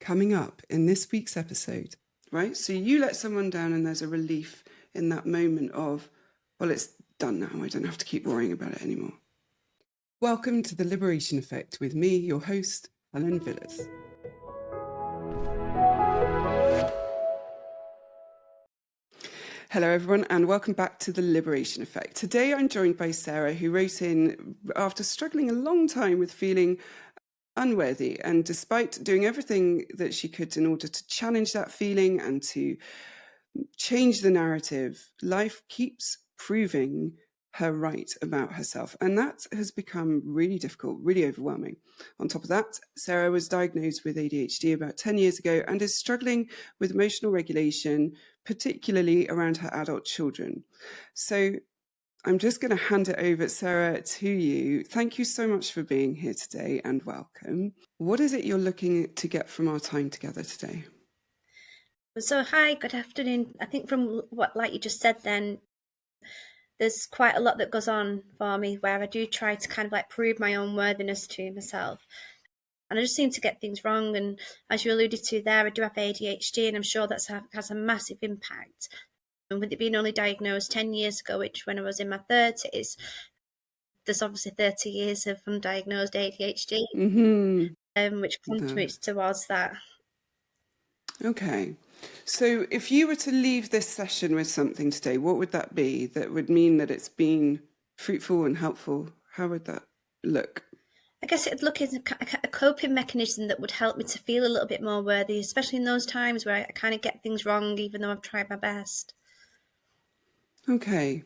coming up in this week's episode, right? So you let someone down and there's a relief in that moment of, well, it's done now. I don't have to keep worrying about it anymore. Welcome to The Liberation Effect with me, your host, Helen Villas. Hello, everyone, and welcome back to The Liberation Effect. Today, I'm joined by Sarah, who wrote in after struggling a long time with feeling unworthy. And despite doing everything that she could in order to challenge that feeling and to change the narrative, life keeps proving her right about herself. And that has become really difficult, really overwhelming. On top of that, Sarah was diagnosed with ADHD about 10 years ago and is struggling with emotional regulation, particularly around her adult children. So I'm just going to hand it over, Sarah, to you. Thank you so much for being here today and welcome. What is it you're looking to get from our time together today? So, hi, good afternoon. I think from what, like you just said then, there's quite a lot that goes on for me where I do try to kind of like prove my own worthiness to myself. And I just seem to get things wrong. And as you alluded to there, I do have ADHD, and I'm sure that has a massive impact. And with it being only diagnosed 10 years ago, which when I was in my 30s, there's obviously 30 years of undiagnosed ADHD, which contributes towards that. Okay. So if you were to leave this session with something today, what would that be that would mean that it's been fruitful and helpful? How would that look? I guess it'd look as a coping mechanism that would help me to feel a little bit more worthy, especially in those times where I kind of get things wrong, even though I've tried my best. Okay.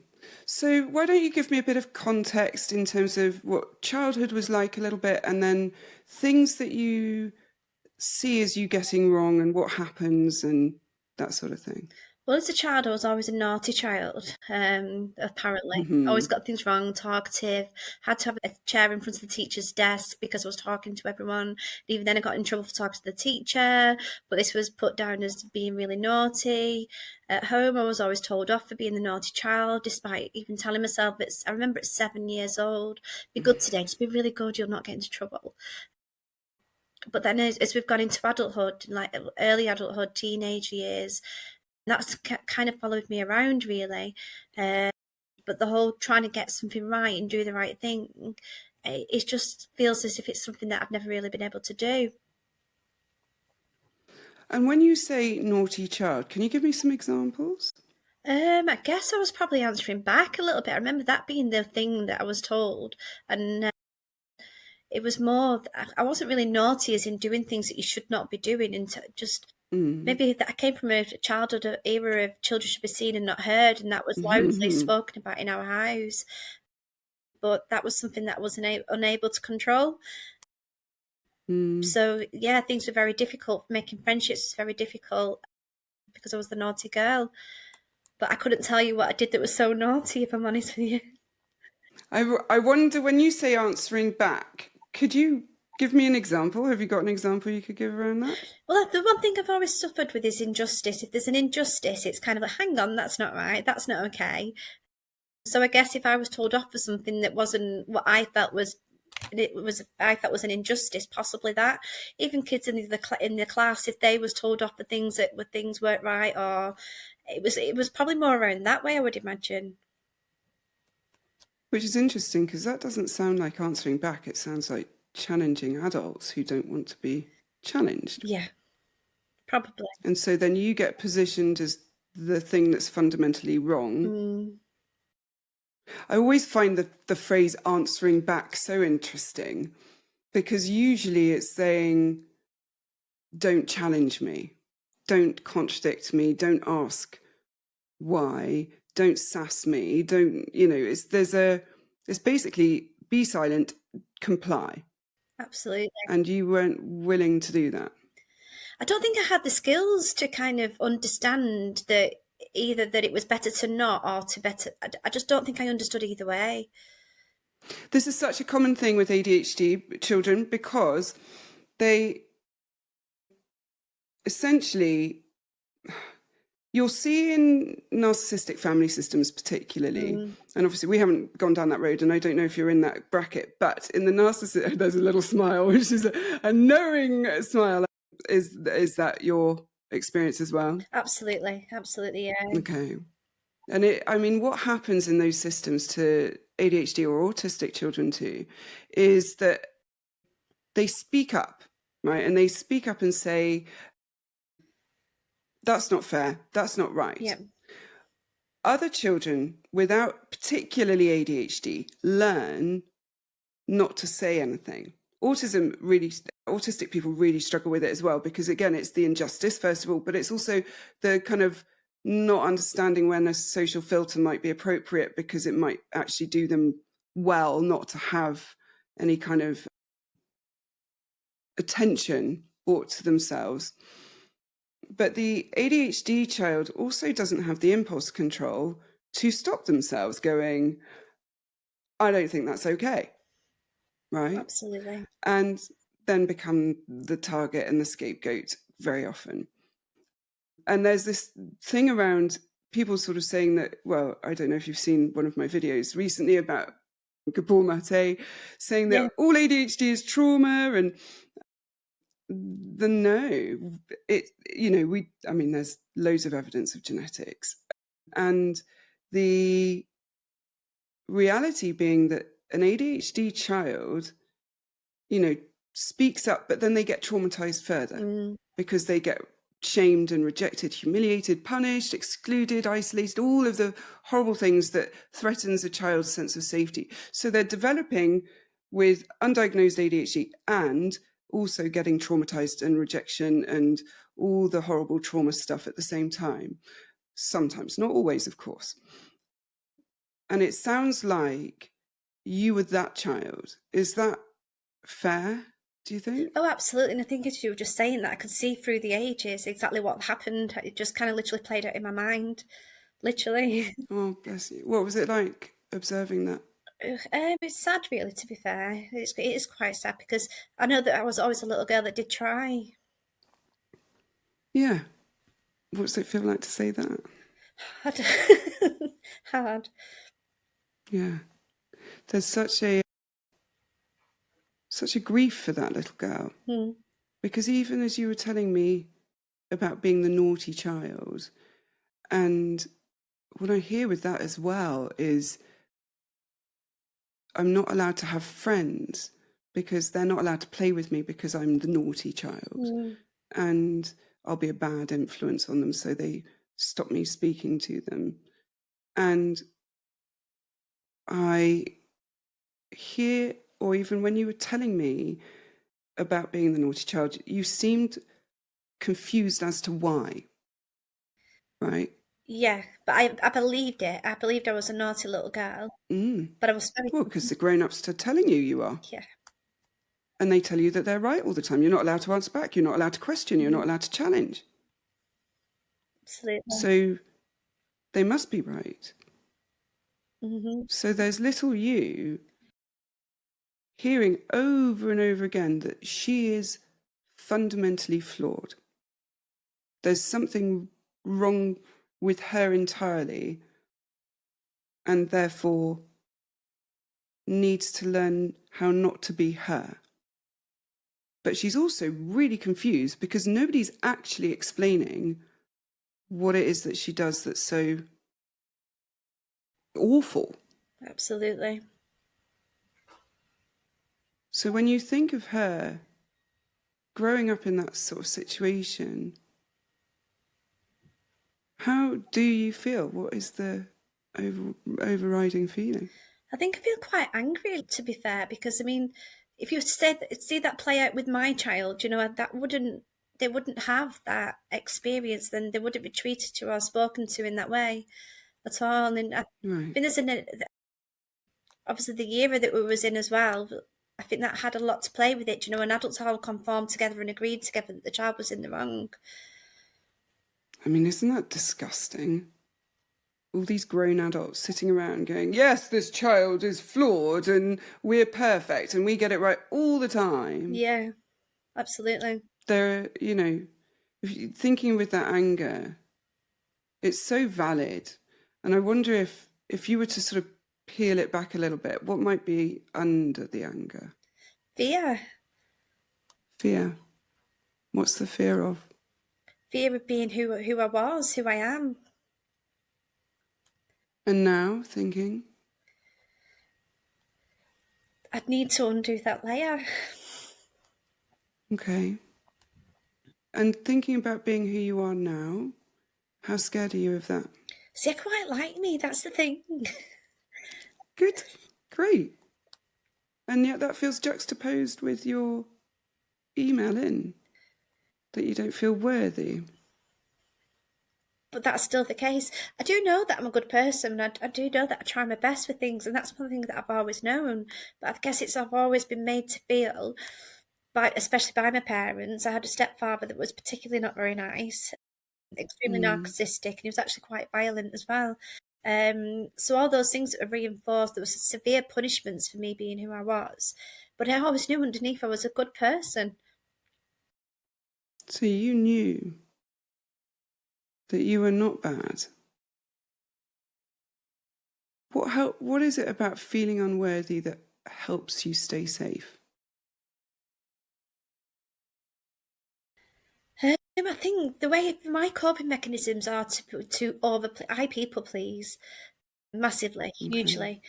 So why don't you give me a bit of context in terms of what childhood was like a little bit, and then things that you see as you getting wrong and what happens and that sort of thing? Well, as a child, I was always a naughty child, apparently. Always got things wrong, talkative, had to have a chair in front of the teacher's desk because I was talking to everyone. Even then I got in trouble for talking to the teacher, but this was put down as being really naughty. At home, I was always told off for being the naughty child, despite even telling myself, I remember at 7 years old, be good today, just be really good, you'll not get into trouble. But then as we've gone into adulthood, like early adulthood, teenage years, that's kind of followed me around, really. But the whole trying to get something right and do the right thing, it just feels as if it's something that I've never really been able to do. And when you say naughty child, can you give me some examples? I guess I was probably answering back a little bit. I remember that being the thing that I was told. And it was more, I wasn't really naughty as in doing things that you should not be doing, and just maybe that I came from a childhood era of children should be seen and not heard, and that was loudly spoken about in our house. But that was something that I was unable to control. So yeah, things were very difficult. Making friendships was very difficult because I was the naughty girl. But I couldn't tell you what I did that was so naughty, if I'm honest with you. I wonder, when you say answering back, could you give me an example? Have you got an example you could give around that? Well, the one thing I've always suffered with is injustice. If there's an injustice, it's kind of like, hang on, that's not right, that's not okay. So I guess if I was told off for something that wasn't what I felt was was an injustice, possibly that. Even kids in the class, if they was told off for things that things weren't right, or it was probably more around that way, I would imagine. Which is interesting, because that doesn't sound like answering back. It sounds like challenging adults who don't want to be challenged. Yeah, probably. And so then you get positioned as the thing that's fundamentally wrong. I always find the phrase answering back so interesting, because usually it's saying, don't challenge me, don't contradict me, don't ask why, don't sass me, don't, it's basically be silent, comply. Absolutely. And you weren't willing to do that. I don't think I had the skills to kind of understand that either that it was better to not or to better. I just don't think I understood either way. This is such a common thing with ADHD children, because they essentially, you'll see in narcissistic family systems particularly, and obviously we haven't gone down that road, and I don't know if you're in that bracket, but in the narcissist, there's a little smile, which is a knowing smile. Is that your experience as well? Absolutely, yeah. Okay. And I mean, what happens in those systems to ADHD or autistic children too, is that they speak up, right? And they speak up and say, that's not fair, that's not right. Yeah. Other children without particularly ADHD learn not to say anything. Autistic people really struggle with it as well, because again, it's the injustice, first of all, but it's also the kind of not understanding when a social filter might be appropriate, because it might actually do them well not to have any kind of attention brought to themselves. But the ADHD child also doesn't have the impulse control to stop themselves going, I don't think that's okay. Right? Absolutely. And then become the target and the scapegoat very often. And there's this thing around people sort of saying that, well, I don't know if you've seen one of my videos recently about Gabor Mate saying that all ADHD is trauma, and no, there's loads of evidence of genetics. And the reality being that an ADHD child, speaks up, but then they get traumatized further because they get shamed and rejected, humiliated, punished, excluded, isolated, all of the horrible things that threatens a child's sense of safety. So they're developing with undiagnosed ADHD and also getting traumatized and rejection and all the horrible trauma stuff at the same time. Sometimes, not always, of course. And it sounds like you were that child. Is that fair, do you think? Oh, absolutely. And I think as you were just saying that, I could see through the ages exactly what happened. It just kind of literally played out in my mind. Literally. Oh, bless you. What was it like observing that? It's sad, really, to be fair. It is quite sad, because I know that I was always a little girl that did try. Yeah. What's it feel like to say that? Hard. Hard. Yeah. There's such a grief for that little girl. Because even as you were telling me about being the naughty child, and what I hear with that as well is I'm not allowed to have friends because they're not allowed to play with me because I'm the naughty child. And I'll be a bad influence on them, so they stop me speaking to them. And I hear, or even when you were telling me about being the naughty child, you seemed confused as to why, right? Yeah, but I believed it. I believed I was a naughty little girl. But I was very... Well, because the grown-ups are telling you are. Yeah. And they tell you that they're right all the time. You're not allowed to answer back. You're not allowed to question. You're not allowed to challenge. Absolutely. So they must be right. So there's little you hearing over and over again that she is fundamentally flawed. There's something wrong with her entirely, and therefore needs to learn how not to be her. But she's also really confused because nobody's actually explaining what it is that she does that's so awful. Absolutely. So when you think of her growing up in that sort of situation, how do you feel? What is the overriding feeling? I think I feel quite angry, to be fair, because I mean, if you see that play out with my child, they wouldn't have that experience, then they wouldn't be treated to or spoken to in that way at all. And I think there's obviously the era that we was in as well. I think that had a lot to play with it. When adults all conformed together and agreed together that the child was in the wrong. I mean, isn't that disgusting? All these grown adults sitting around going, yes, this child is flawed and we're perfect and we get it right all the time. Yeah, absolutely. They're, if you're thinking with that anger, it's so valid. And I wonder if you were to sort of peel it back a little bit, what might be under the anger? Fear. Fear. What's the fear of? Fear of being who I was, who I am. And now thinking, I'd need to undo that layer. okay. And thinking about being who you are now, how scared are you of that? See, I quite like me, that's the thing. Good, great. And yet that feels juxtaposed with your email in, that you don't feel worthy. But that's still the case. I do know that I'm a good person. I do know that I try my best with things, and that's one thing that I've always known. But I guess I've always been made to feel, especially by my parents. I had a stepfather that was particularly not very nice, extremely narcissistic, and he was actually quite violent as well. So all those things that were reinforced, there was severe punishments for me being who I was. But I always knew underneath I was a good person. So you knew that you were not bad. What is it about feeling unworthy that helps you stay safe? I think the way my coping mechanisms are I people please massively, Okay. hugely.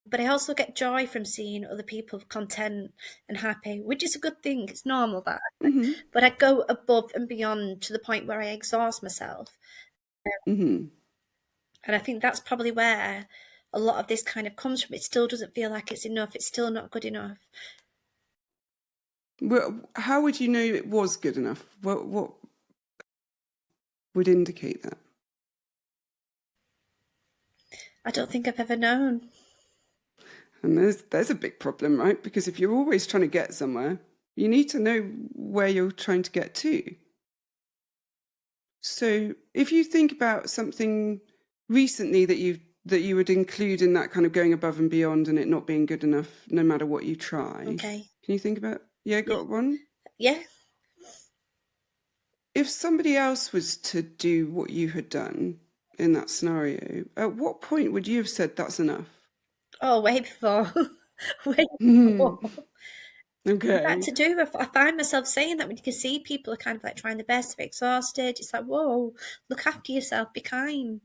But I also get joy from seeing other people content and happy, which is a good thing. It's normal that. Mm-hmm. But I go above and beyond to the point where I exhaust myself. Mm-hmm. And I think that's probably where a lot of this kind of comes from. It still doesn't feel like it's enough. It's still not good enough. Well, how would you know it was good enough? What would indicate that? I don't think I've ever known. And there's a big problem, right? Because if you're always trying to get somewhere, you need to know where you're trying to get to. So if you think about something recently that you would include in that kind of going above and beyond and it not being good enough no matter what you try. Okay. Can you think about, got one? Yeah. If somebody else was to do what you had done in that scenario, at what point would you have said that's enough? Oh, way before. Way Hmm. before. That Okay. to do with, I find myself saying that when you can see people are kind of like trying their best, they're exhausted. It's like, whoa, look after yourself, be kind.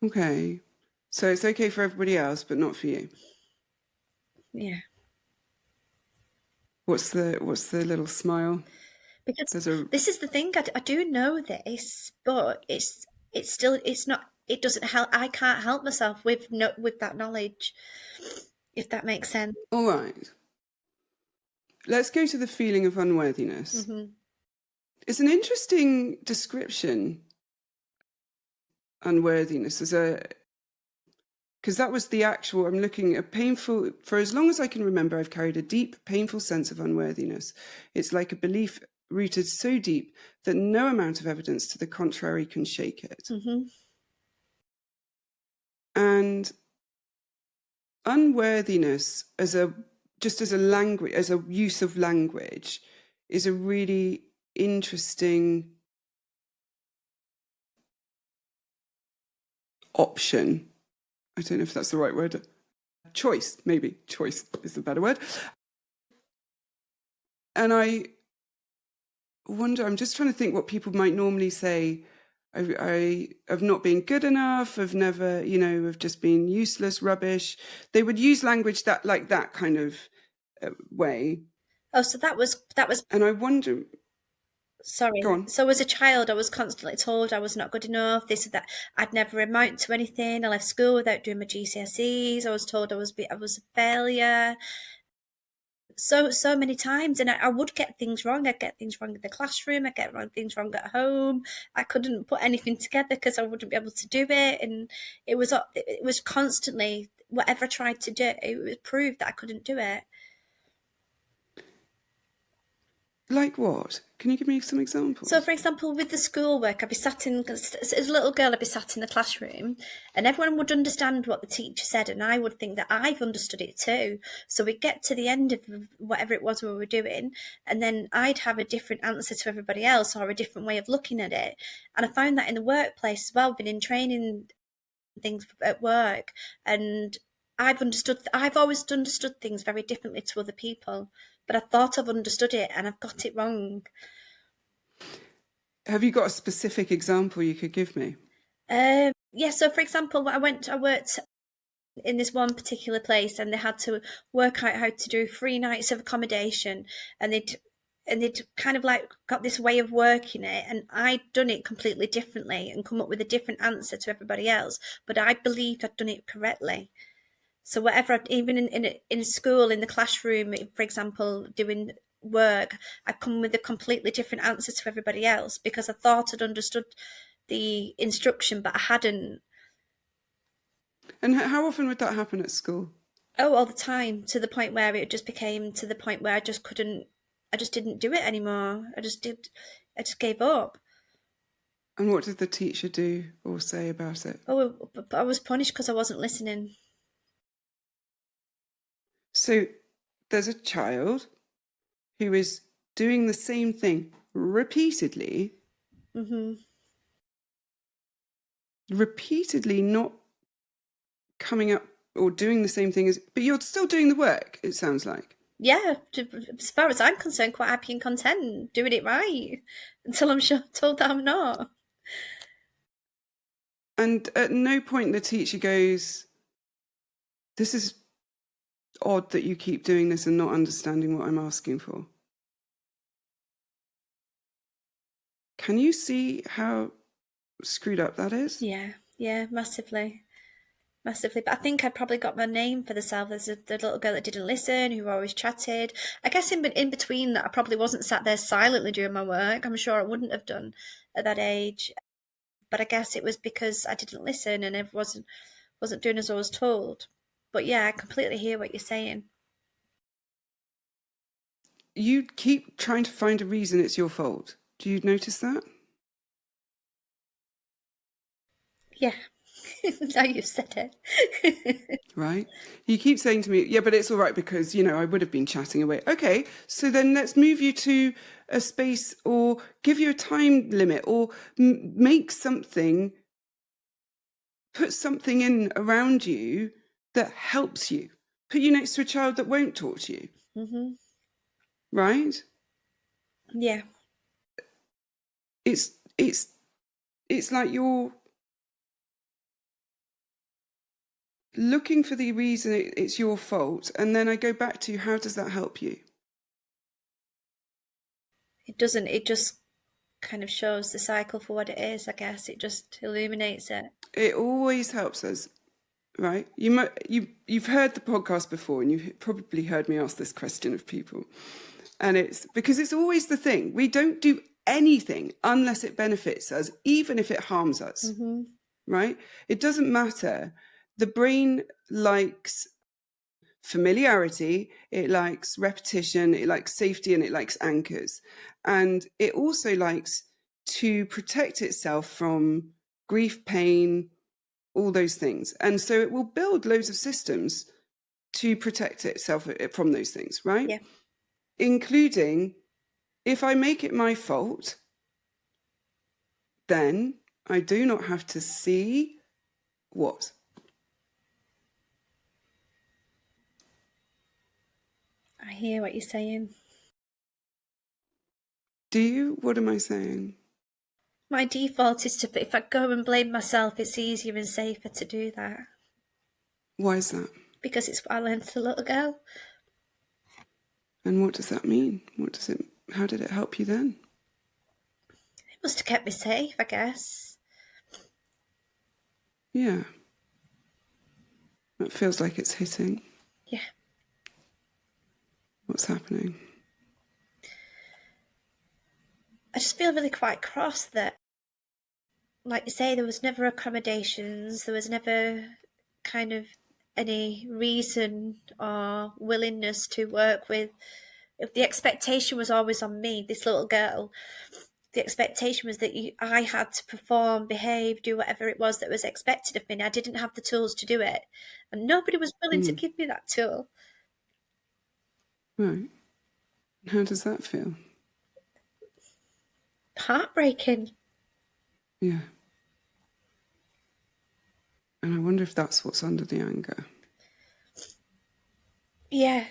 Okay. So it's okay for everybody else, but not for you. Yeah. What's the little smile? Because There's a this is the thing, I do know this, but it's still, it's not, it doesn't help. I can't help myself with that knowledge, if that makes sense. all right. Let's go to the feeling of unworthiness. Mm-hmm. It's an interesting description, unworthiness, because that was the actual, I'm looking at painful, for as long as I can remember, I've carried a deep, painful sense of unworthiness. It's like a belief rooted so deep that no amount of evidence to the contrary can shake it. Mm-hmm. And unworthiness as a language, as a use of language, is a really interesting option. I don't know if that's the right word. Choice, maybe. Choice is the better word. And I wonder, I'm just trying to think what people might normally say. Of not being good enough, of never, of just being useless, rubbish. They would use language like that kind of way. Oh, so that was. And I wonder. Sorry. Go on. So as a child, I was constantly told I was not good enough. This or that. I'd never amount to anything. I left school without doing my GCSEs. I was told I was a failure. So many times, and I would get things wrong. I'd get things wrong in the classroom. I'd get things wrong at home. I couldn't put anything together because I wouldn't be able to do it, and it was constantly whatever I tried to do. It was proved that I couldn't do it. Like what? Can you give me some examples? So, for example, with the schoolwork, I'd be as a little girl, I'd be sat in the classroom and everyone would understand what the teacher said, and I would think that I've understood it too. So we'd get to the end of whatever it was we were doing, and then I'd have a different answer to everybody else or a different way of looking at it. And I found that in the workplace as well, been in training things at work, and I've always understood things very differently to other people but I thought I've understood it and I've got it wrong. Have you got a specific example you could give me? Yeah, so for example, I worked in this one particular place and they had to work out how to do 3 nights of accommodation, and they'd kind of like got this way of working it, and I'd done it completely differently and come up with a different answer to everybody else, but I believed I'd done it correctly. So whatever, even in school, in the classroom, for example, doing work, I'd come with a completely different answer to everybody else because I thought I'd understood the instruction, but I hadn't. And how often would that happen at school? Oh, all the time, to the point where it just became to the point where I just didn't do it anymore. I just gave up. And what did the teacher do or say about it? Oh, but I was punished because I wasn't listening. So there's a child who is doing the same thing repeatedly, repeatedly not coming up or doing the same thing but you're still doing the work, it sounds like. Yeah, as far as I'm concerned, quite happy and content doing it right until I'm told that I'm not. And at no point the teacher goes, this is odd that you keep doing this and not understanding what I'm asking for. Can you see how screwed up that is? Yeah, massively. Massively. But I think I probably got my name for the self as the little girl that didn't listen, who always chatted. I guess in between that, I probably wasn't sat there silently doing my work. I'm sure I wouldn't have done at that age. But I guess it was because I didn't listen and I wasn't doing as I was told. But yeah, I completely hear what you're saying. You keep trying to find a reason it's your fault. Do you notice that? Yeah. Now you've said it. Right? You keep saying to me, yeah, but it's all right because, I would have been chatting away. Okay, so then let's move you to a space or give you a time limit or make something, put something in around you that helps you. Put you next to a child that won't talk to you. Mm-hmm. Right? Yeah. It's like you're looking for the reason it's your fault, and then I go back to how does that help you? It doesn't. It just kind of shows the cycle for what it is, I guess. It just illuminates it. It always helps us, right? You've heard the podcast before, and you've probably heard me ask this question of people, and it's because it's always the thing. We don't do anything unless it benefits us, even if it harms us, right? It doesn't matter. The brain likes familiarity, it likes repetition, it likes safety, and it likes anchors. And it also likes to protect itself from grief, pain, all those things. And so it will build loads of systems to protect itself from those things, right? Yeah. Including, if I make it my fault, then I do not have to see what? I hear what you're saying. Do you? What am I saying? My default is to, if I go and blame myself, it's easier and safer to do that. Why is that? Because it's what I learned as a little girl. And what does that mean? How did it help you then? It must have kept me safe, I guess. Yeah. It feels like it's hitting. Yeah. What's happening? I just feel really quite cross that, like you say, there was never accommodations, there was never kind of any reason or willingness to work with. If the expectation was always on me, this little girl, the expectation was that I had to perform, behave, do whatever it was that was expected of me. And I didn't have the tools to do it. And nobody was willing to give me that tool. Right. How does that feel? Heartbreaking. Yeah. And I wonder if that's what's under the anger. Yeah.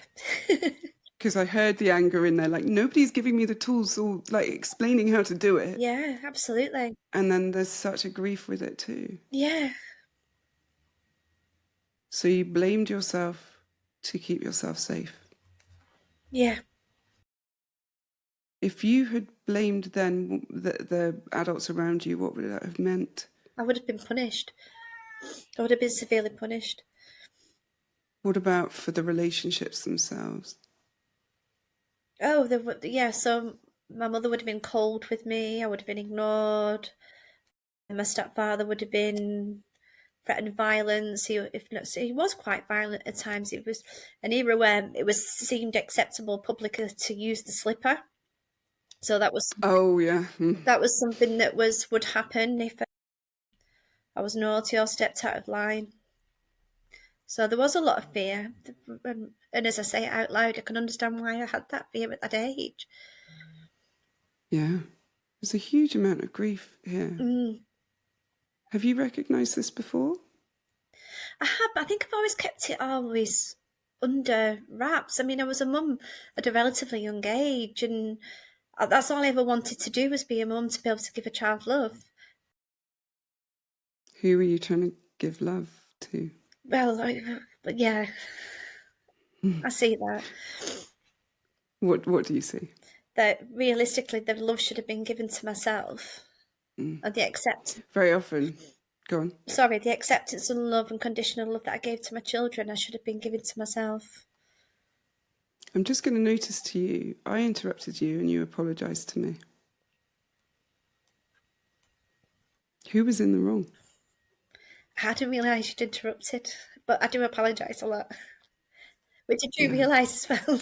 Because I heard the anger in there, like, nobody's giving me the tools or like explaining how to do it. Yeah, absolutely. And then there's such a grief with it too. Yeah. So you blamed yourself to keep yourself safe. Yeah. If you had blamed then the adults around you, what would that have meant? I would have been punished. I would have been severely punished. What about for the relationships themselves? Oh, yeah, so my mother would have been cold with me. I would have been ignored. My stepfather would have been threatened violence. He was quite violent at times. It was an era where it was seemed acceptable publicly to use the slipper. So Oh, yeah. that was something that would happen if I was naughty or stepped out of line. So there was a lot of fear. And as I say it out loud, I can understand why I had that fear at that age. Yeah. There's a huge amount of grief here. Mm. Have you recognised this before? I have. I think I've always kept it always under wraps. I mean, I was a mum at a relatively young age, and that's all I ever wanted to do was be a mum, to be able to give a child love. Who were you trying to give love to? Well, but yeah, I see that. What do you see? That realistically, the love should have been given to myself, and Very often. Go on. Sorry, the acceptance and love and conditional love that I gave to my children, I should have been giving to myself. I'm just going to notice to you, I interrupted you and you apologised to me. Who was in the wrong? I didn't realise you'd interrupted, but I do apologise a lot. Which I do realise as well.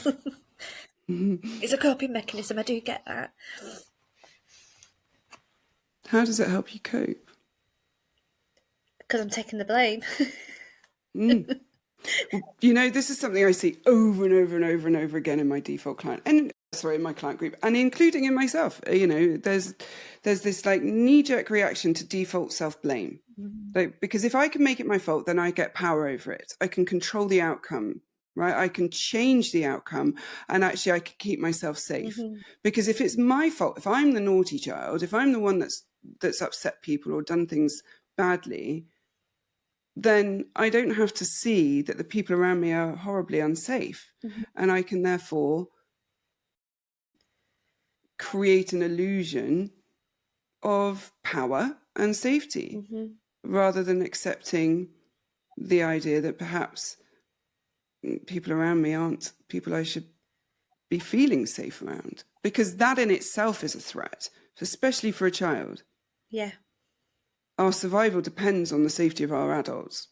It's a coping mechanism, I do get that. How does it help you cope? Because I'm taking the blame. You know, this is something I see over and over and over and over again in my default client, and in my client group, and including in myself. You know, there's this like knee-jerk reaction to default self-blame. Like, because if I can make it my fault, then I get power over it. I can control the outcome, right? I can change the outcome, and actually I can keep myself safe. Because if it's my fault, if I'm the naughty child, if I'm the one that's upset people or done things badly, then I don't have to see that the people around me are horribly unsafe. And I can therefore create an illusion of power and safety rather than accepting the idea that perhaps people around me aren't people I should be feeling safe around. Because that in itself is a threat, especially for a child. Yeah. Our survival depends on the safety of our adults.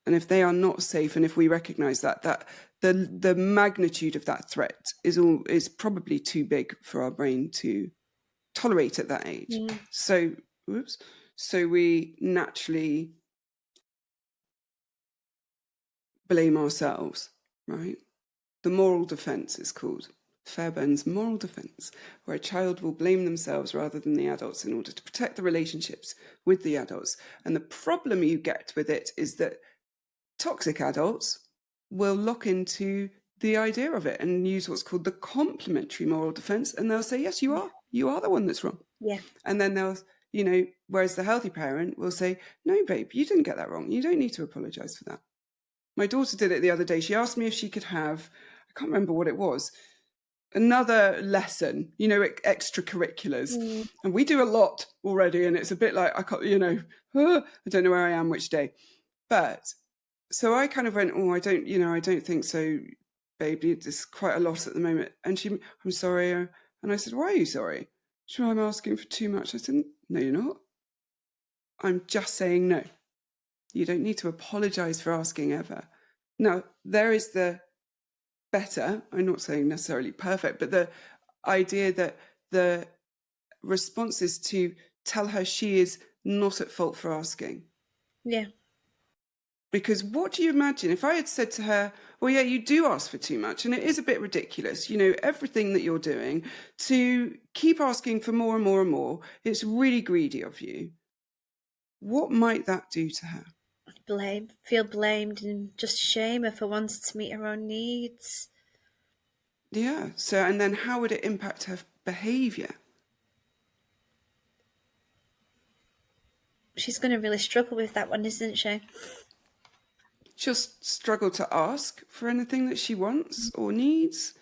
And if they are not safe, and if we recognise that the magnitude of that threat is probably too big for our brain to tolerate at that age. So we naturally blame ourselves, right? The moral defence is called. Fairbairn's moral defence, where a child will blame themselves rather than the adults in order to protect the relationships with the adults. And the problem you get with it is that toxic adults will lock into the idea of it and use what's called the complementary moral defence. And they'll say, yes, you are the one that's wrong. Yeah. And then they'll, whereas the healthy parent will say, no, babe, you didn't get that wrong. You don't need to apologise for that. My daughter did it the other day. She asked me if she could have, I can't remember what it was, another lesson, extracurriculars. And we do a lot already. And it's a bit like, I can't, I don't know where I am which day. But so I kind of went, oh, I don't think so, baby. There's quite a lot at the moment. And I'm sorry. And I said, why are you sorry? She said, I'm asking for too much. I said, no, you're not. I'm just saying no. You don't need to apologise for asking ever. Now, there is the better, I'm not saying necessarily perfect, but the idea that the response is to tell her she is not at fault for asking. Yeah. Because what do you imagine if I had said to her, well, yeah, you do ask for too much, and it is a bit ridiculous, everything that you're doing to keep asking for more and more and more, it's really greedy of you. What might that do to her? Feel blamed and just shame her for wanting to meet her own needs. Yeah. So, and then how would it impact her behavior? She's going to really struggle with that one, isn't she? She'll struggle to ask for anything that she wants or needs.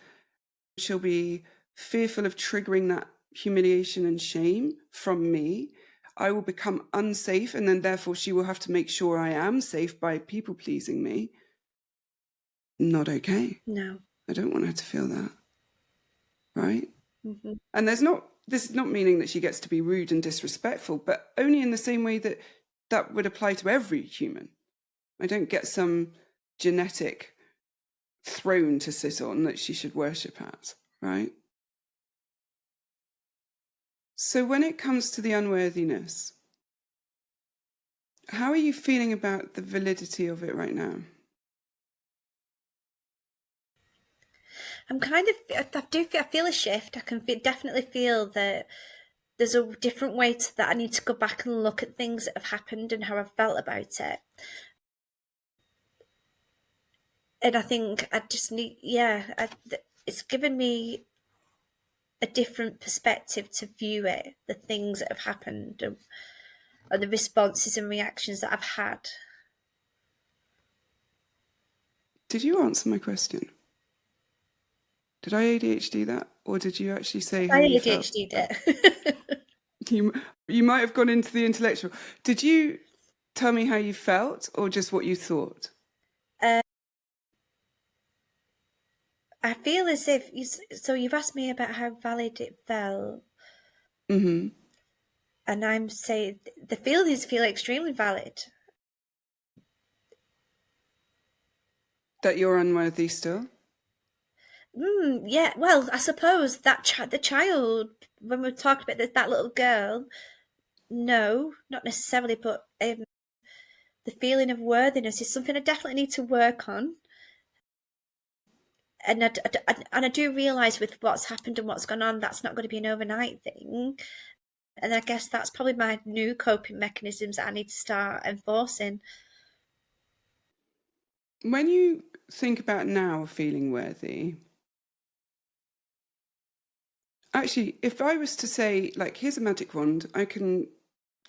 She'll be fearful of triggering that humiliation and shame from me. I will become unsafe, and then therefore she will have to make sure I am safe by people pleasing me. Not okay. No. I don't want her to feel that. Right? Mm-hmm. And this is not meaning that she gets to be rude and disrespectful, but only in the same way that that would apply to every human. I don't get some genetic throne to sit on that she should worship at, right? So when it comes to the unworthiness, how are you feeling about the validity of it right now? I feel a shift. I can definitely feel that there's a different way that I need to go back and look at things that have happened and how I've felt about it. And I think I just need, it's given me a different perspective to view it, the things that have happened and the responses and reactions that I've had. Did you answer my question? Did I ADHD that? Or did you actually say how you felt? I ADHD'd it. You might have gone into the intellectual. Did you tell me how you felt or just what you thought? I feel as if you've asked me about how valid it felt. Mm-hmm. And I'm saying the feelings feel extremely valid. That you're unworthy still? Yeah, well, I suppose that the child, when we talk about that little girl, no, not necessarily, but the feeling of worthiness is something I definitely need to work on. And I do realise with what's happened and what's gone on, that's not going to be an overnight thing. And I guess that's probably my new coping mechanisms that I need to start enforcing. When you think about now feeling worthy, actually, if I was to say, like, here's a magic wand, I can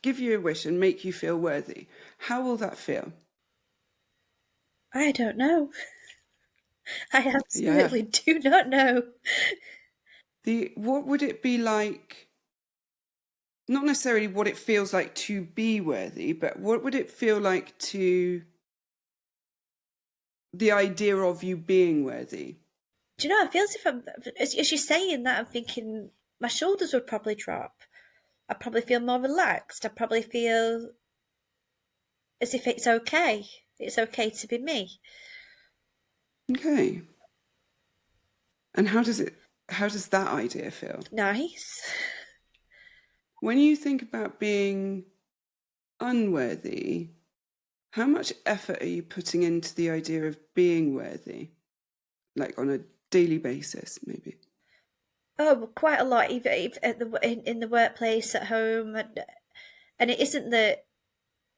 give you a wish and make you feel worthy, how will that feel? I don't know. I absolutely do not know. What would it be like? Not necessarily what it feels like to be worthy, but what would it feel like to the idea of you being worthy? Do you know, it feels as you're saying that, I'm thinking my shoulders would probably drop. I'd probably feel more relaxed. I'd probably feel as if it's okay. It's okay to be me. Okay. And how does that idea feel? Nice. When you think about being unworthy, how much effort are you putting into the idea of being worthy? Like on a daily basis, maybe? Oh, quite a lot, even in the workplace, at home, and it isn't that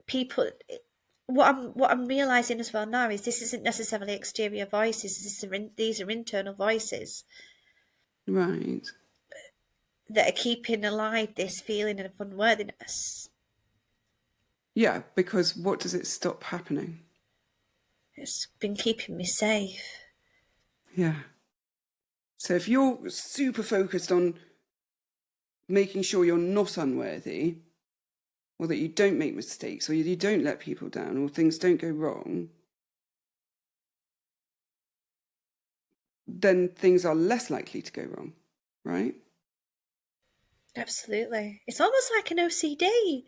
people. What I'm realizing as well now is this isn't necessarily exterior voices. These are internal voices Right. that are keeping alive this feeling of unworthiness. Yeah, because what does it stop happening? It's been keeping me safe. Yeah. So if you're super focused on making sure you're not unworthy, or that you don't make mistakes, or you don't let people down, or things don't go wrong, then things are less likely to go wrong, right? Absolutely. It's almost like an OCD.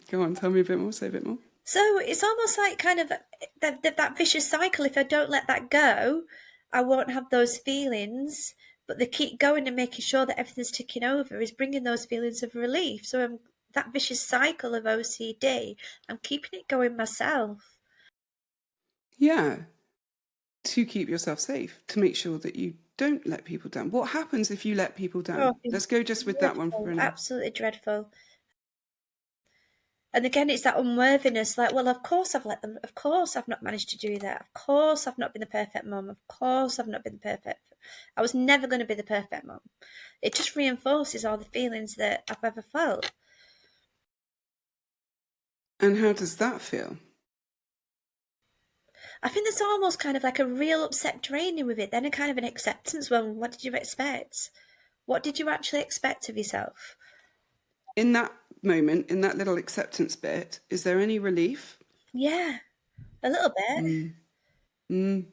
Go on, tell me a bit more, say a bit more. So it's almost like kind of that vicious cycle. If I don't let that go, I won't have those feelings. But they keep going and making sure that everything's ticking over is bringing those feelings of relief. So that vicious cycle of OCD, I'm keeping it going myself. Yeah, to keep yourself safe, to make sure that you don't let people down. What happens if you let people down? Oh, Let's go just with that one for dreadful, now. absolutely dreadful. And again, it's that unworthiness, like, well, of course I've let them, of course I've not managed to do that, of course I've not been the perfect mum, of course I've not been the perfect, I was never going to be the perfect mum. It just reinforces all the feelings that I've ever felt. And how does that feel? I think there's almost kind of like a real upset draining with it, then a kind of an acceptance. Well, what did you expect? What did you actually expect of yourself? In that moment, in that little acceptance bit, is there any relief? Yeah, a little bit. Mm. Mm.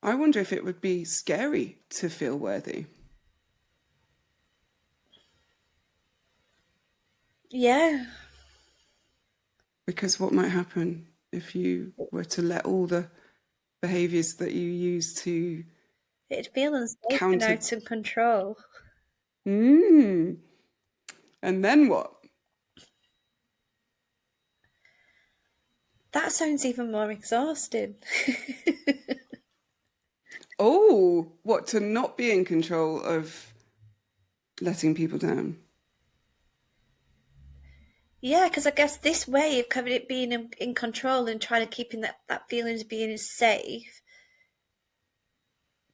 I wonder if it would be scary to feel worthy. Yeah. Because what might happen if you were to let all the behaviours that you use to It'd feel unsafe and counter... out of control. And then what? That sounds even more exhausting. Oh, what, to not be in control of letting people down? Yeah, because I guess this way of kind of it being in control and trying to keeping that feeling of being safe,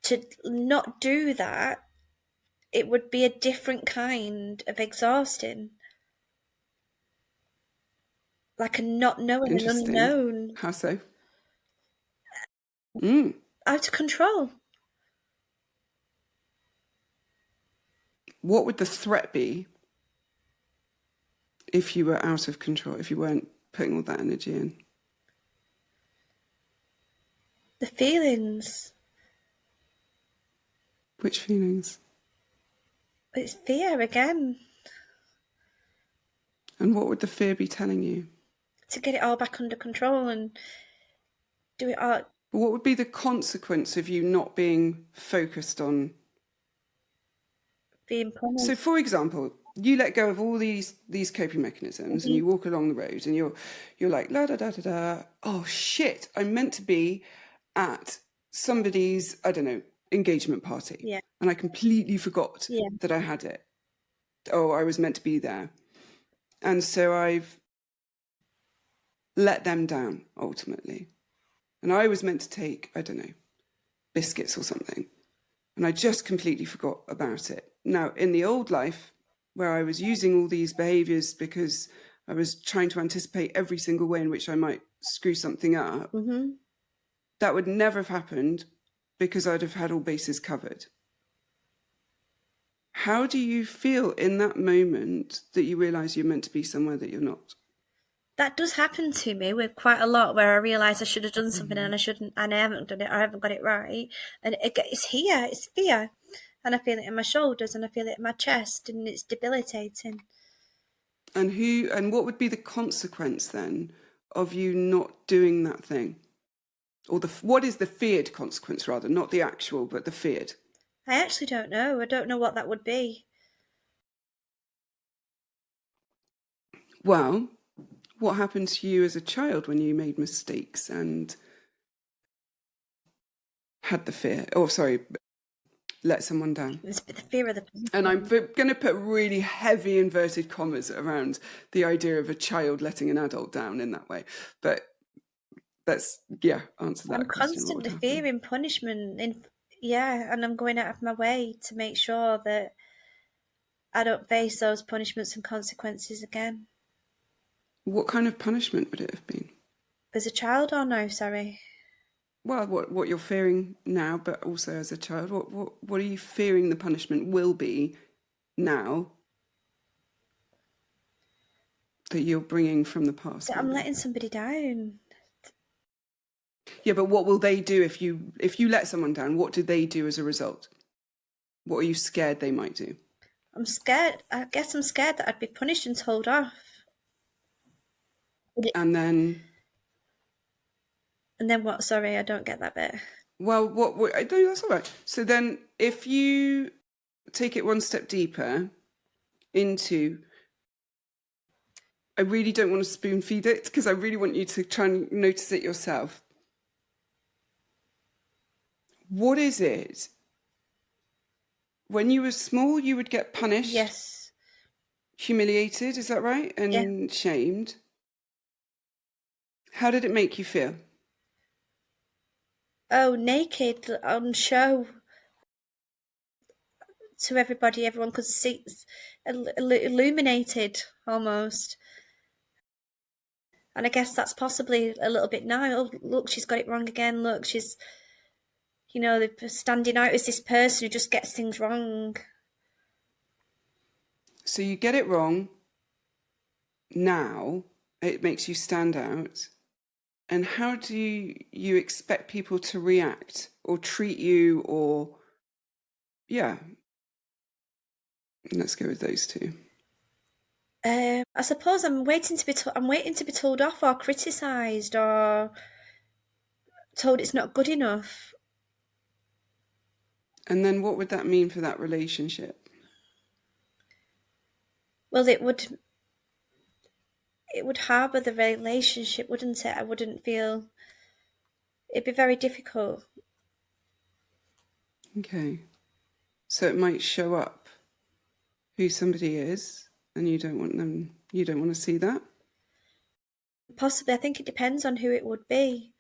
to not do that, it would be a different kind of exhausting. Like a not knowing, an Interesting. unknown, How so? Mm. out of control. What would the threat be if you were out of control, if you weren't putting all that energy in? The feelings. Which feelings? It's fear again. And what would the fear be telling you? To get it all back under control and do it all. What would be the consequence of you not being focused on? Being So, punished. for example, you let go of all these coping mechanisms and you walk along the road and you're like, la da da da da. Oh shit! I'm meant to be at somebody's, I don't know, engagement party, Yeah. and I completely forgot Yeah. that I had it. Oh, I was meant to be there, and so I've let them down ultimately. And I was meant to take, I don't know, biscuits or something. And I just completely forgot about it. Now, in the old life, where I was using all these behaviors because I was trying to anticipate every single way in which I might screw something up, that would never have happened because I'd have had all bases covered. How do you feel in that moment that you realise you're meant to be somewhere that you're not? That does happen to me with quite a lot, where I realise I should have done something and I shouldn't, and I haven't done it, or I haven't got it right. And it's here, it's fear. And I feel it in my shoulders and I feel it in my chest, and it's debilitating. And what would be the consequence then of you not doing that thing? Or what is the feared consequence, rather, not the actual, but the feared? I actually don't know. I don't know what that would be. Well, what happened to you as a child when you made mistakes and had the fear? Oh, sorry, let someone down. It's the fear of the And I'm going to put really heavy inverted commas around the idea of a child letting an adult down in that way. But let's, answer that I'm question. What would constantly happen? fearing punishment. And I'm going out of my way to make sure that I don't face those punishments and consequences again. What kind of punishment would it have been? As a child or no, sorry? Well, what you're fearing now, but also as a child, what are you fearing the punishment will be now that you're bringing from the past? That I'm letting somebody down. Yeah, but what will they do if you let someone down? What do they do as a result? What are you scared they might do? I'm scared. I guess I'm scared that I'd be punished and told off. And then... And then what? Sorry, I don't get that bit. Well, I don't. That's all right. So then, if you take it one step deeper into, I really don't want to spoon feed it because I really want you to try and notice it yourself. What is it? When you were small, you would get punished. Yes. Humiliated, is that right? Yeah. And shamed. How did it make you feel? Oh, naked on show to everybody. Everyone could see, illuminated almost. And I guess that's possibly a little bit now. Oh, look, she's got it wrong again. Look, she's, they're standing out as this person who just gets things wrong. So you get it wrong. Now it makes you stand out. And how do you expect people to react or treat you, or, yeah, let's go with those two. I suppose I'm waiting to be told off or criticised or told it's not good enough. And then what would that mean for that relationship? Well, it would harbour the relationship, wouldn't it? I wouldn't feel, it'd be very difficult. Okay. So it might show up who somebody is, and you don't want to see that? Possibly, I think it depends on who it would be.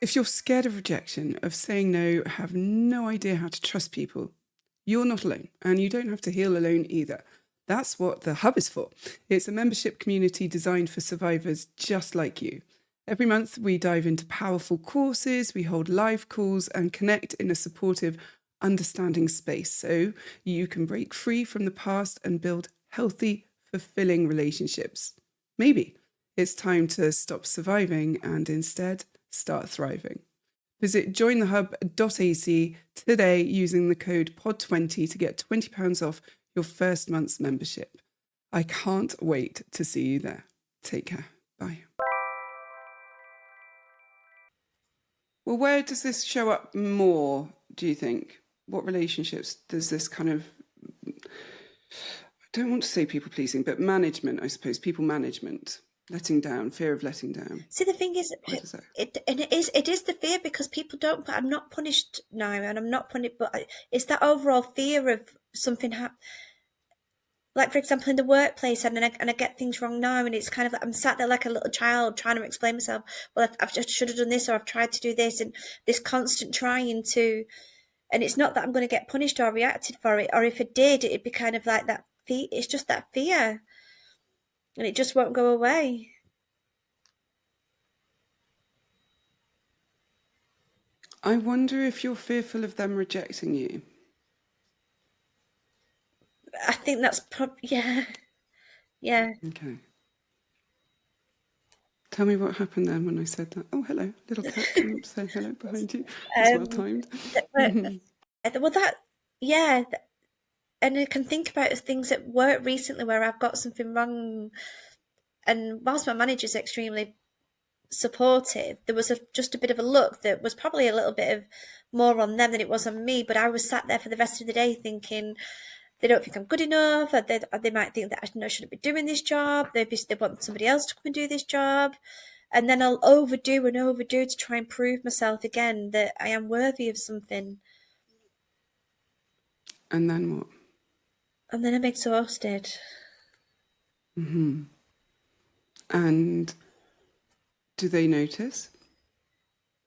If you're scared of rejection, of saying no, have no idea how to trust people, you're not alone, and you don't have to heal alone either. That's what the Hub is for. It's a membership community designed for survivors just like you. Every month, we dive into powerful courses, we hold live calls, and connect in a supportive, understanding space so you can break free from the past and build healthy, fulfilling relationships. Maybe it's time to stop surviving and instead start thriving. Visit jointhehub.ac today using the code POD20 to get £20 off your first month's membership. I can't wait to see you there. Take care. Bye. Well, where does this show up more, do you think? What relationships does this kind of, I don't want to say people pleasing, but management, I suppose, people management, letting down, fear of letting down? See, the thing is, it is the fear because people don't. I'm not punished now, and I'm not punished, but it's that overall fear of something happening. Like, for example, in the workplace, and I get things wrong now, and it's kind of like I'm sat there like a little child trying to explain myself. Well, I've just should have done this, or I've tried to do this, and this constant trying to. And it's not that I'm going to get punished or reacted for it, or if I did, it'd be kind of like that fear. It's just that fear, and it just won't go away. I wonder if you're fearful of them rejecting you. I think that's yeah. Okay. Tell me what happened then when I said that. Oh, hello, little cat, come up, say hello behind you. It's well timed. Well, yeah, and I can think about things at work recently where I've got something wrong, and whilst my manager's extremely supportive, there was just a bit of a look that was probably a little bit of more on them than it was on me. But I was sat there for the rest of the day thinking, they don't think I'm good enough, or they might think that I shouldn't be doing this job. They want somebody else to come and do this job. And then I'll overdo to try and prove myself again that I am worthy of something. And then what? And then I'm exhausted. Mm-hmm. And do they notice?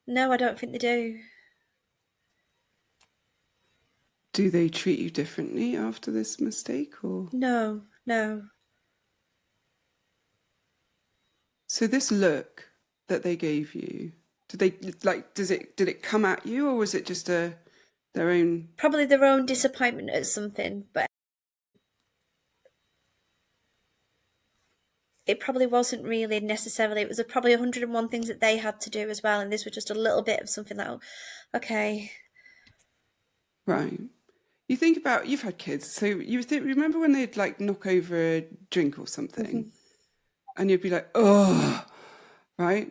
No, I don't think they do. Do they treat you differently after this mistake, or? No. So this look that they gave you, did it come at you, or was it just their own? Probably their own disappointment at something, but it probably wasn't really necessarily. It was probably 101 things that they had to do as well, and this was just a little bit of something that, okay. Right. You think about, you've had kids, so remember when they'd like knock over a drink or something, Mm-hmm. and you'd be like, oh, right?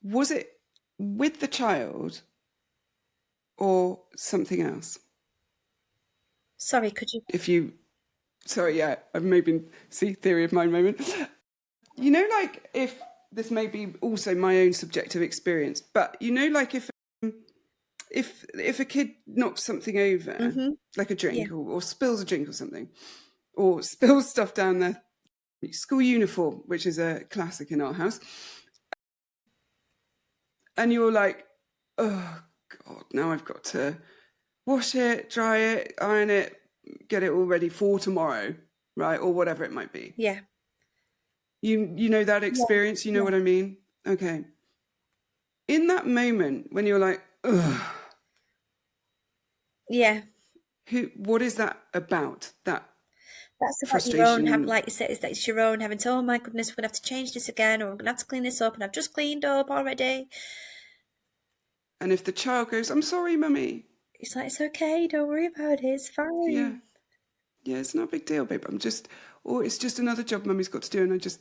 Was it with the child or something else? Sorry, could you? Sorry, yeah, I've maybe, see, theory of mind moment. You know, like if, this may be also my own subjective experience, but you know, like if if a kid knocks something over, like a drink, Yeah. or spills a drink or something, or spills stuff down their school uniform, which is a classic in our house, and you're like, oh God, now I've got to wash it, dry it, iron it, get it all ready for tomorrow, right? Or whatever it might be. Yeah. You know that experience? You know Yeah. what I mean? Okay. In that moment when you're like, ugh, Yeah. what is that about? That That's about your own, frustration. like you said, is that it's your own having to, oh my goodness, we're going to have to change this again, or we're going to have to clean this up, and I've just cleaned up already. And if the child goes, I'm sorry, mummy. It's like, it's okay, don't worry about it, it's Yeah. fine. Yeah, it's not a big deal, babe. Or it's just another job mummy's got to do. And I just,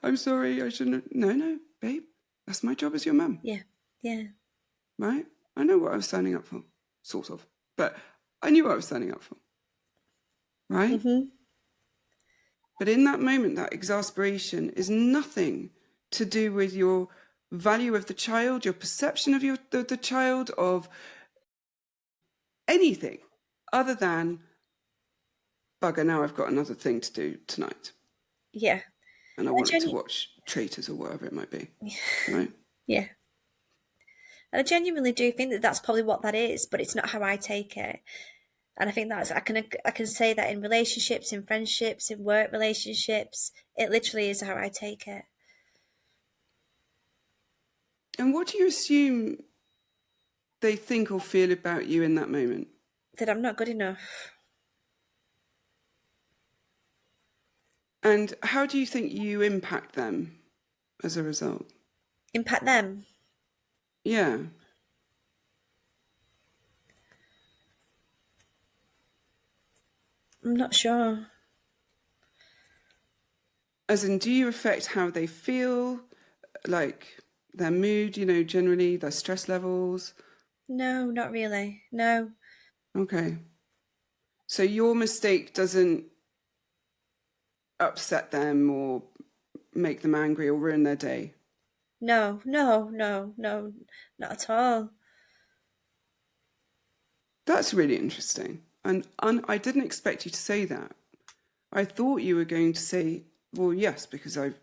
I'm sorry, I shouldn't. No, babe. That's my job as your mum. Yeah. Yeah. Right? I know what I was signing up for, sort of. But I knew what I was signing up for. Right? But in that moment, that exasperation is nothing to do with your value of the child, your perception of the child, of anything other than, bugger, now I've got another thing to do tonight. Yeah. And I wanted to watch Traitors or whatever it might be. Right? Yeah. And I genuinely do think that that's probably what that is, but it's not how I take it. And I think I can say that in relationships, in friendships, in work relationships, it literally is how I take it. And what do you assume they think or feel about you in that moment? That I'm not good enough. And how do you think you impact them as a result? Impact them? Yeah. I'm not sure. As in, do you affect how they feel, like their mood, generally, their stress levels? No, not really. No. Okay. So your mistake doesn't upset them or make them angry or ruin their day? No, not at all. That's really interesting. And I didn't expect you to say that. I thought you were going to say, well, yes, because I've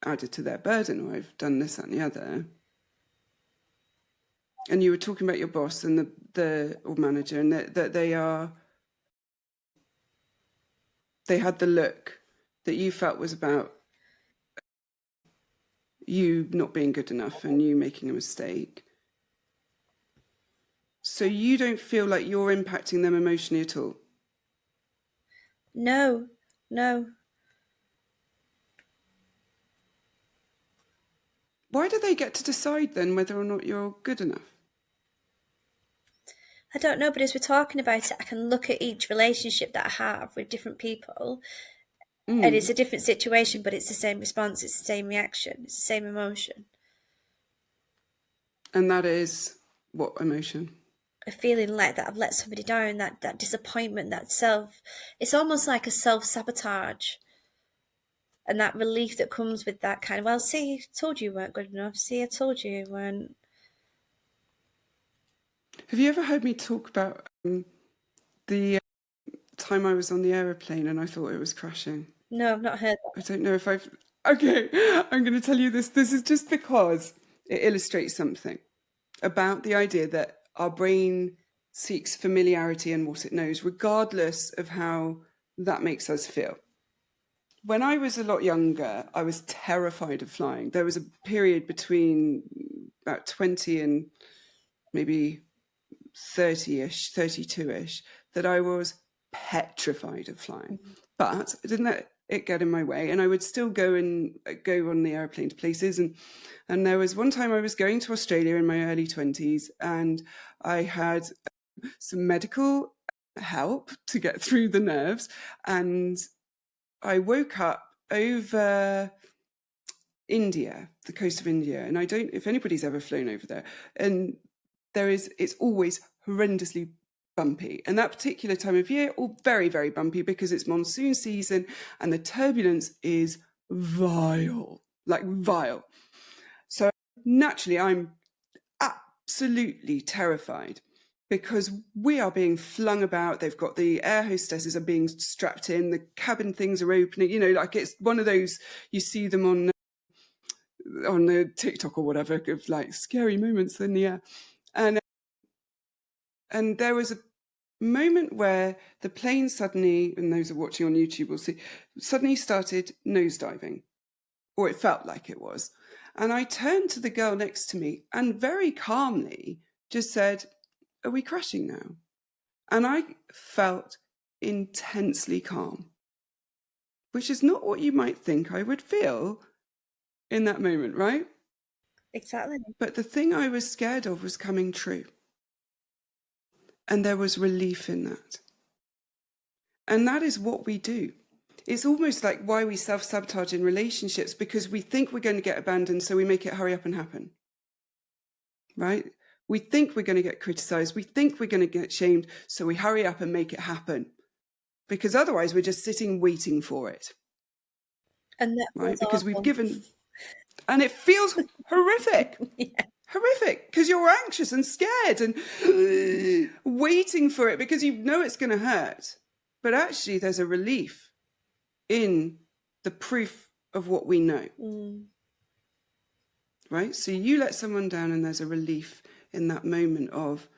added to their burden, or I've done this, that, and the other. And you were talking about your boss and the manager, and that they had the look that you felt was about you not being good enough and you making a mistake. So you don't feel like you're impacting them emotionally at all? No. Why do they get to decide then whether or not you're good enough? I don't know, but as we're talking about it, I can look at each relationship that I have with different people, and it's a different situation, but it's the same response, it's the same reaction, it's the same emotion. And that is what emotion? A feeling like that I've let somebody down, that disappointment, it's almost like a self-sabotage. And that relief that comes with that kind of, well, see, I told you weren't good enough. See, I told you weren't. Have you ever heard me talk about the time I was on the aeroplane and I thought it was crashing? No, I've not heard that. I don't know if I've... Okay, I'm going to tell you this. This is just because it illustrates something about the idea that our brain seeks familiarity in what it knows, regardless of how that makes us feel. When I was a lot younger, I was terrified of flying. There was a period between about 20 and maybe 30-ish, 32-ish, that I was petrified of flying. But I didn't let it get in my way, and I would still go on the airplane to places. And there was one time I was going to Australia in my early 20s, and I had some medical help to get through the nerves, and I woke up over India, the coast of India, and I don't, if anybody's ever flown over there, and it's always horrendously bumpy. And that particular time of year, all very, very bumpy because it's monsoon season and the turbulence is vile, like vile. So naturally, I'm absolutely terrified. because we are being flung about. They've got the air hostesses are being strapped in, the cabin things are opening, you know, like it's one of those, you see them on the TikTok or whatever, of like scary moments in the air. And there was a moment where the plane suddenly, and those are watching on YouTube will see, suddenly started nosediving, or it felt like it was. And I turned to the girl next to me and very calmly just said, "Are we crashing now?" And I felt intensely calm, which is not what you might think I would feel in that moment, right? Exactly. But the thing I was scared of was coming true. And there was relief in that. And that is what we do. It's almost like why we self-sabotage in relationships, because we think we're going to get abandoned, so we make it hurry up and happen. Right? We think we're going to get criticized. We think we're going to get shamed, so we hurry up and make it happen. Because otherwise we're just sitting waiting for it. And that Right? feels Because awful. we've given, and it feels horrific. Yeah. Horrific, because you're anxious and scared and waiting for it because you know it's going to hurt. But actually, there's a relief in the proof of what we know. Right? So you let someone down and there's a relief in that moment of,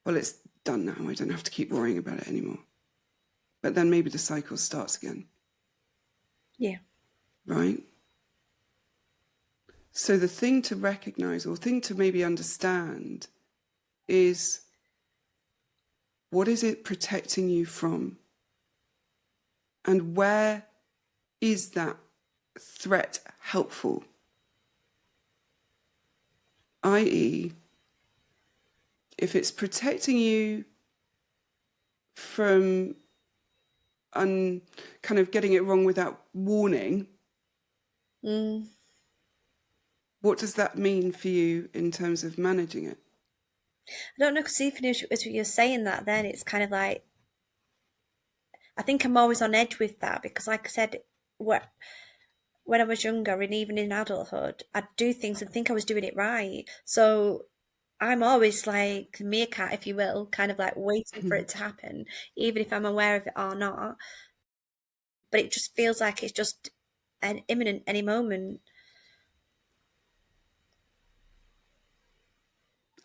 well, it's done now. I don't have to keep worrying about it anymore. But then maybe the cycle starts again. Yeah. Right? So the thing to recognize, or thing to maybe understand, is what is it protecting you from? And where is that threat helpful? I.e., if it's protecting you from kind of getting it wrong without warning, what does that mean for you in terms of managing it? I don't know, because even as you're saying that, then it's kind of like, I think I'm always on edge with that, because like I said, when I was younger and even in adulthood, I'd do things and think I was doing it right. So I'm always like meerkat, if you will, kind of like waiting for it to happen, even if I'm aware of it or not. But it just feels like it's just an imminent any moment.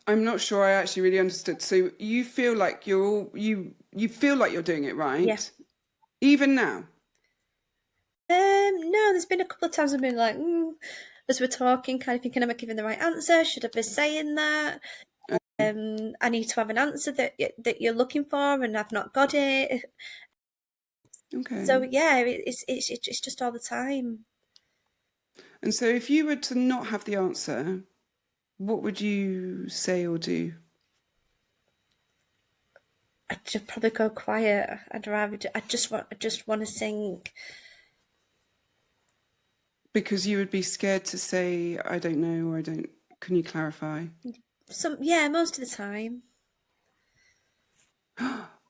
I'm not sure I actually really understood. So you feel like you feel like you're doing it right, Yeah. even now? No, there's been a couple of times I've been like, as we're talking, kind of thinking, am I giving the right answer? Should I be saying that? I need to have an answer that you're looking for, and I've not got it. Okay. So yeah, it's just all the time. And so if you were to not have the answer, what would you say or do? I'd just probably go quiet. I just want to sing. Because you would be scared to say, I don't know, or can you clarify? Most of the time.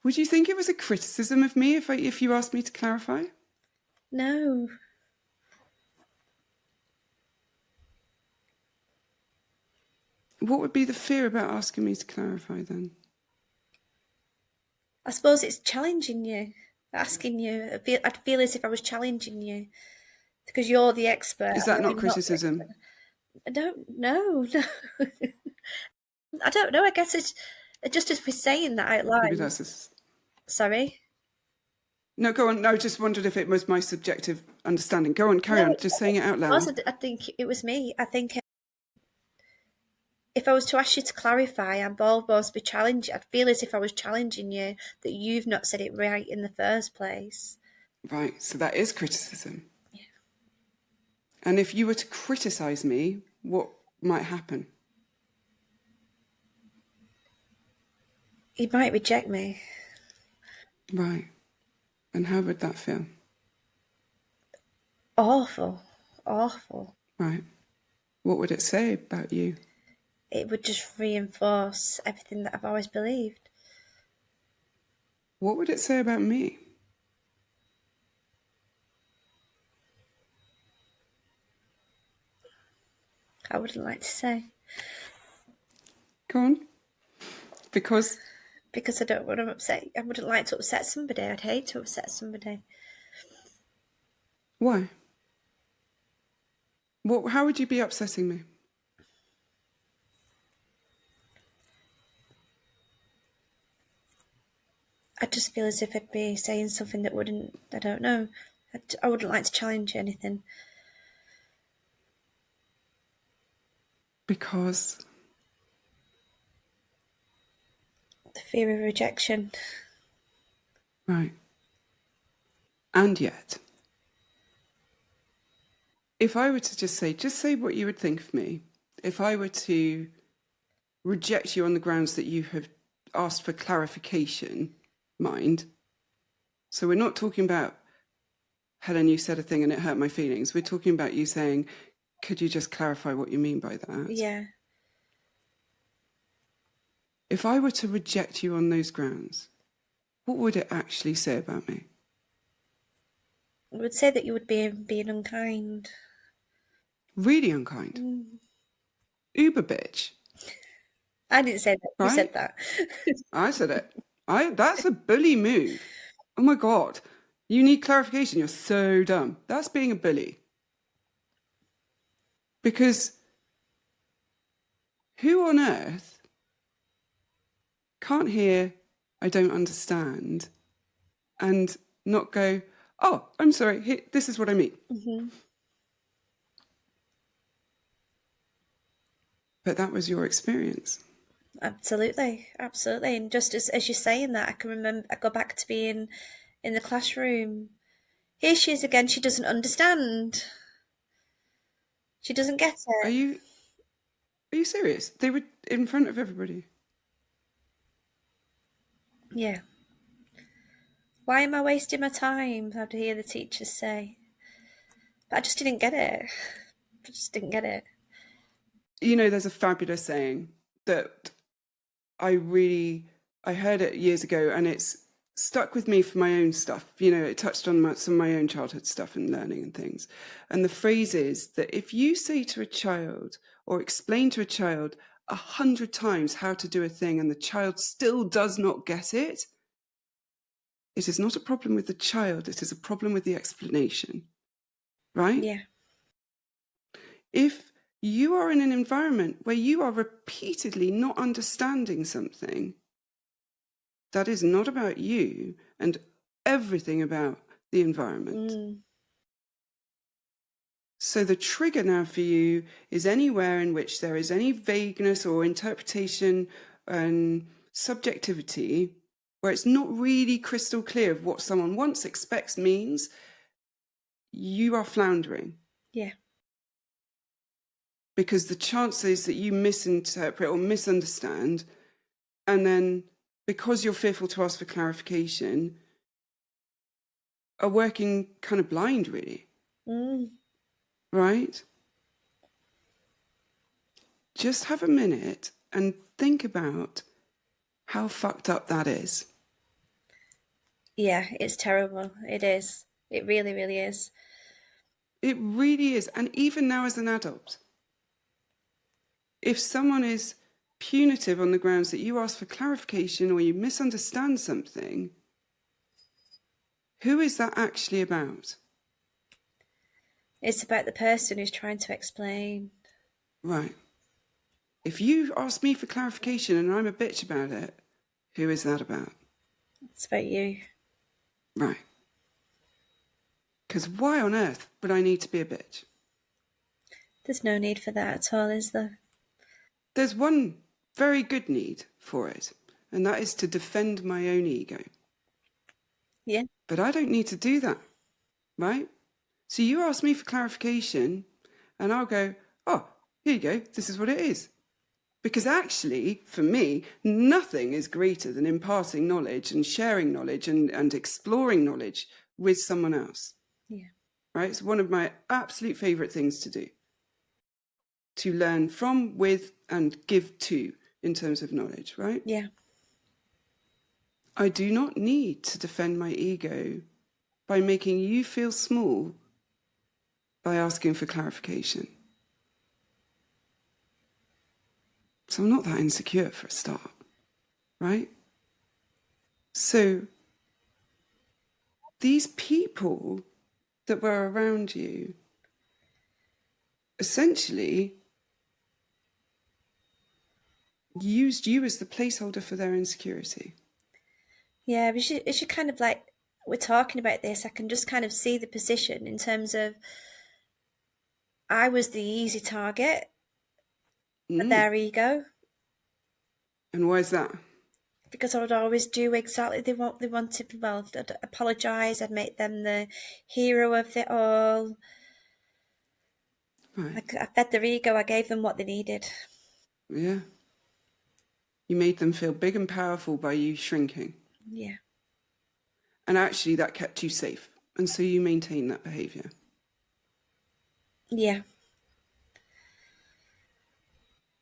Would you think it was a criticism of me if you asked me to clarify? No. What would be the fear about asking me to clarify then? I suppose it's challenging you, asking you. I'd feel as if I was challenging you because you're the expert Is and that not I'm not the criticism? expert. I don't know. No. I don't know. I guess it's just as we're saying that out Maybe loud. that's Sorry. No, go on. No, I just wondered if it was my subjective understanding. Go on, carry No, on. Just saying it out also, loud. I think it was me. I think if I was to ask you to clarify, I'd almost be challenged. I'd feel as if I was challenging you that you've not said it right in the first place. Right, so that is criticism. Yeah. And if you were to criticize me, what might happen? You might reject me. Right. And how would that feel? Awful. Awful. Right. What would it say about you? It would just reinforce everything that I've always believed. What would it say about me? I wouldn't like to say. Go on. Because? Because I don't want to upset. I wouldn't like to upset somebody. I'd hate to upset somebody. Why? How would you be upsetting me? I just feel as if I'd be saying something that wouldn't, I don't know. I wouldn't like to challenge anything. Because The fear of rejection. right. And yet, if I were to just say what you would think of me, if I were to reject you on the grounds that you have asked for clarification, mind. So we're not talking about, Helen, you said a thing and it hurt my feelings. We're talking about you saying, could you just clarify what you mean by that? Yeah. If I were to reject you on those grounds, what would it actually say about me? I would say that you would be being unkind. Really unkind. Uber bitch. I didn't say that. Right? You said that. I said it. That's a bully move. Oh my God. You need clarification. You're so dumb. That's being a bully. Because who on earth can't hear, I don't understand, and not go, oh, I'm sorry, this is what I mean. Mm-hmm. But that was your experience. Absolutely. Absolutely. And just as you're saying that, I can remember, I go back to being in the classroom. Here she is again. She doesn't understand. She doesn't get it. Are you serious? They were in front of everybody. Yeah. Why am I wasting my time? I'd hear the teachers say. But I just didn't get it. I just didn't get it. You know, there's a fabulous saying that I heard it years ago, and it's stuck with me for my own stuff. You know, it touched on some of my own childhood stuff and learning and things. And the phrase is that if you say to a child or explain to a child 100 times how to do a thing and the child still does not get it, it is not a problem with the child, it is a problem with the explanation. Right? Yeah. If you are in an environment where you are repeatedly not understanding something, that is not about you and everything about the environment. So the trigger now for you is anywhere in which there is any vagueness or interpretation and subjectivity, where it's not really crystal clear of what someone wants, expects, means, you are floundering. Yeah. Because the chances that you misinterpret or misunderstand, and then because you're fearful to ask for clarification, are working kind of blind, really. Right? Just have a minute and think about how fucked up that is. Yeah, it's terrible. It is. It really, really is. It really is. And even now as an adult, if someone is punitive on the grounds that you ask for clarification or you misunderstand something, who is that actually about? It's about the person who's trying to explain. Right. If you ask me for clarification and I'm a bitch about it, who is that about? It's about you. Right. Because why on earth would I need to be a bitch? There's no need for that at all, is there? There's one very good need for it, and that is to defend my own ego. Yeah. But I don't need to do that, right? So you ask me for clarification, and I'll go, oh, here you go, this is what it is. Because actually, for me, nothing is greater than imparting knowledge and sharing knowledge and exploring knowledge with someone else. Yeah. Right? It's one of my absolute favourite things to do. To learn from, with, and give to in terms of knowledge, right? Yeah. I do not need to defend my ego by making you feel small by asking for clarification. So I'm not that insecure for a start, right? So these people that were around you essentially used you as the placeholder for their insecurity. Yeah, as you kind of like, we're talking about this, I can just kind of see the position in terms of I was the easy target for their ego. And why is that? Because I would always do exactly what they wanted. Well, I'd apologise, I'd make them the hero of it all. Right. I fed their ego, I gave them what they needed. Yeah. You made them feel big and powerful by you shrinking. Yeah. And actually that kept you safe. And so you maintain that behavior. Yeah.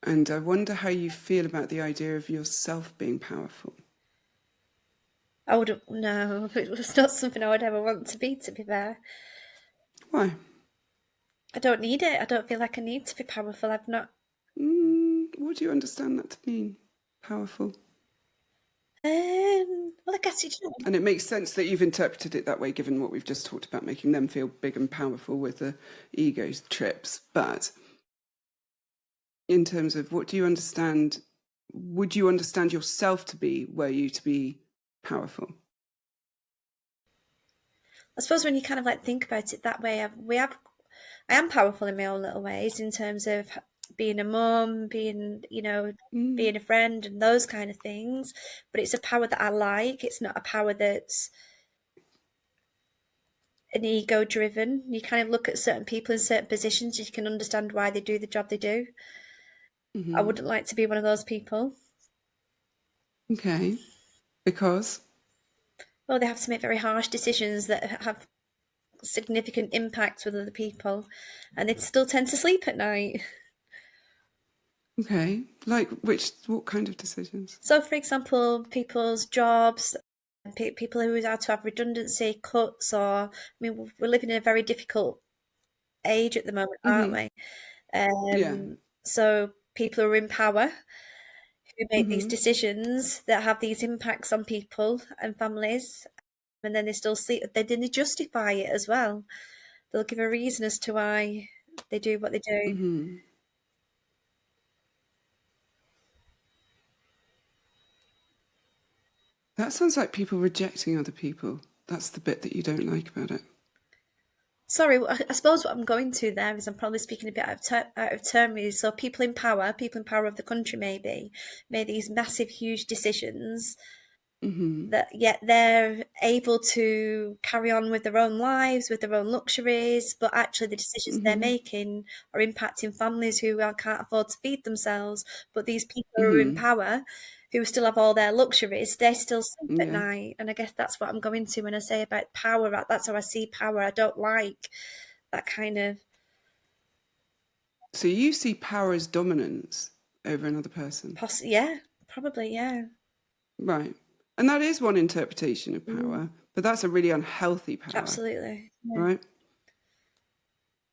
And I wonder how you feel about the idea of yourself being powerful. I wouldn't, no, it's not something I would ever want to be fair. Why? I don't need it. I don't feel like I need to be powerful. I've not. What do you understand that to mean? Powerful. Well, I guess And it makes sense that you've interpreted it that way, given what we've just talked about, making them feel big and powerful with the ego trips. But in terms of what do you understand, would you understand yourself to be, were you to be powerful? I suppose when you kind of like think about it that way, I am powerful in my own little ways in terms of being a mum, being a friend and those kind of things. But it's a power that I like. It's not a power that's an ego driven. You kind of look at certain people in certain positions, you can understand why they do the job they do. I wouldn't like to be one of those people. Okay. Because? Well, they have to make very harsh decisions that have significant impact with other people, and they still tend to sleep at night. Okay. Like what kind of decisions? So, for example, people's jobs, people who had to have redundancy cuts, or I mean, we're living in a very difficult age at the moment, aren't we? Yeah. So people who are in power who make these decisions that have these impacts on people and families, and then they still sleep. Then they justify it as well. They'll give a reason as to why they do what they do. That sounds like people rejecting other people. That's the bit that you don't like about it. Sorry, I suppose what I'm going to there is I'm probably speaking a bit out of turn really. So people in power of the country maybe, made these massive, huge decisions that yet they're able to carry on with their own lives, with their own luxuries, but actually the decisions they're making are impacting families who can't afford to feed themselves. But these people who are in power, who still have all their luxuries, they still sleep at Yeah. night. And I guess that's what I'm going to when I say about power. That's how I see power. I don't like that kind of. So you see power as dominance over another person. Yeah, probably, yeah. Right. And that is one interpretation of power, but that's a really unhealthy power. Absolutely. Yeah. Right?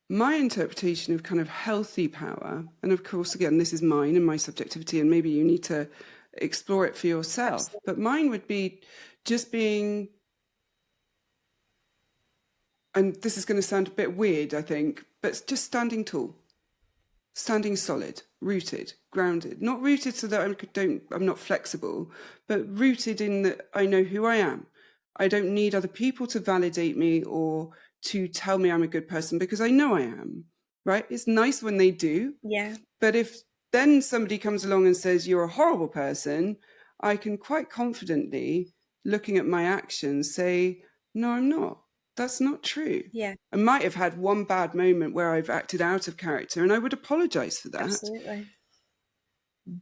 My interpretation of kind of healthy power, and of course, again, this is mine and my subjectivity, and maybe you need to explore it for yourself. Absolutely. But mine would be just being, and this is going to sound a bit weird, I think, but just standing tall, standing solid, rooted, grounded. Not rooted so that I'm not flexible, but rooted in that I know who I am. I don't need other people to validate me or to tell me I'm a good person because I know I am, right? It's nice when they do. Yeah. But if then somebody comes along and says you're a horrible person, I can quite confidently, looking at my actions, say, no, I'm not. That's not true. Yeah. I might have had one bad moment where I've acted out of character, and I would apologize for that. Absolutely.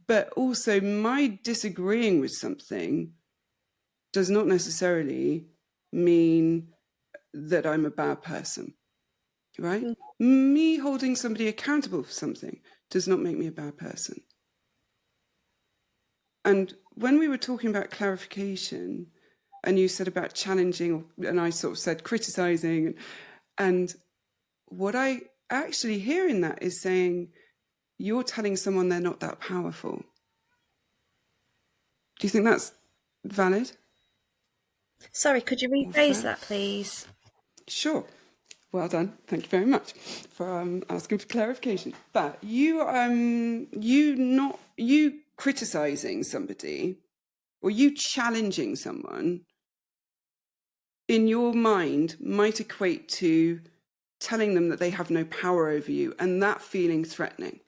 But also, my disagreeing with something does not necessarily mean that I'm a bad person, right? Me holding somebody accountable for something does not make me a bad person. And when we were talking about clarification, and you said about challenging, and I sort of said criticizing, and what I actually hear in that is saying, you're telling someone they're not that powerful. Do you think that's valid? Sorry, could you rephrase that, please? Sure. Well done. Thank you very much for asking for clarification. But you criticizing somebody or you challenging someone in your mind might equate to telling them that they have no power over you, and that feeling threatening.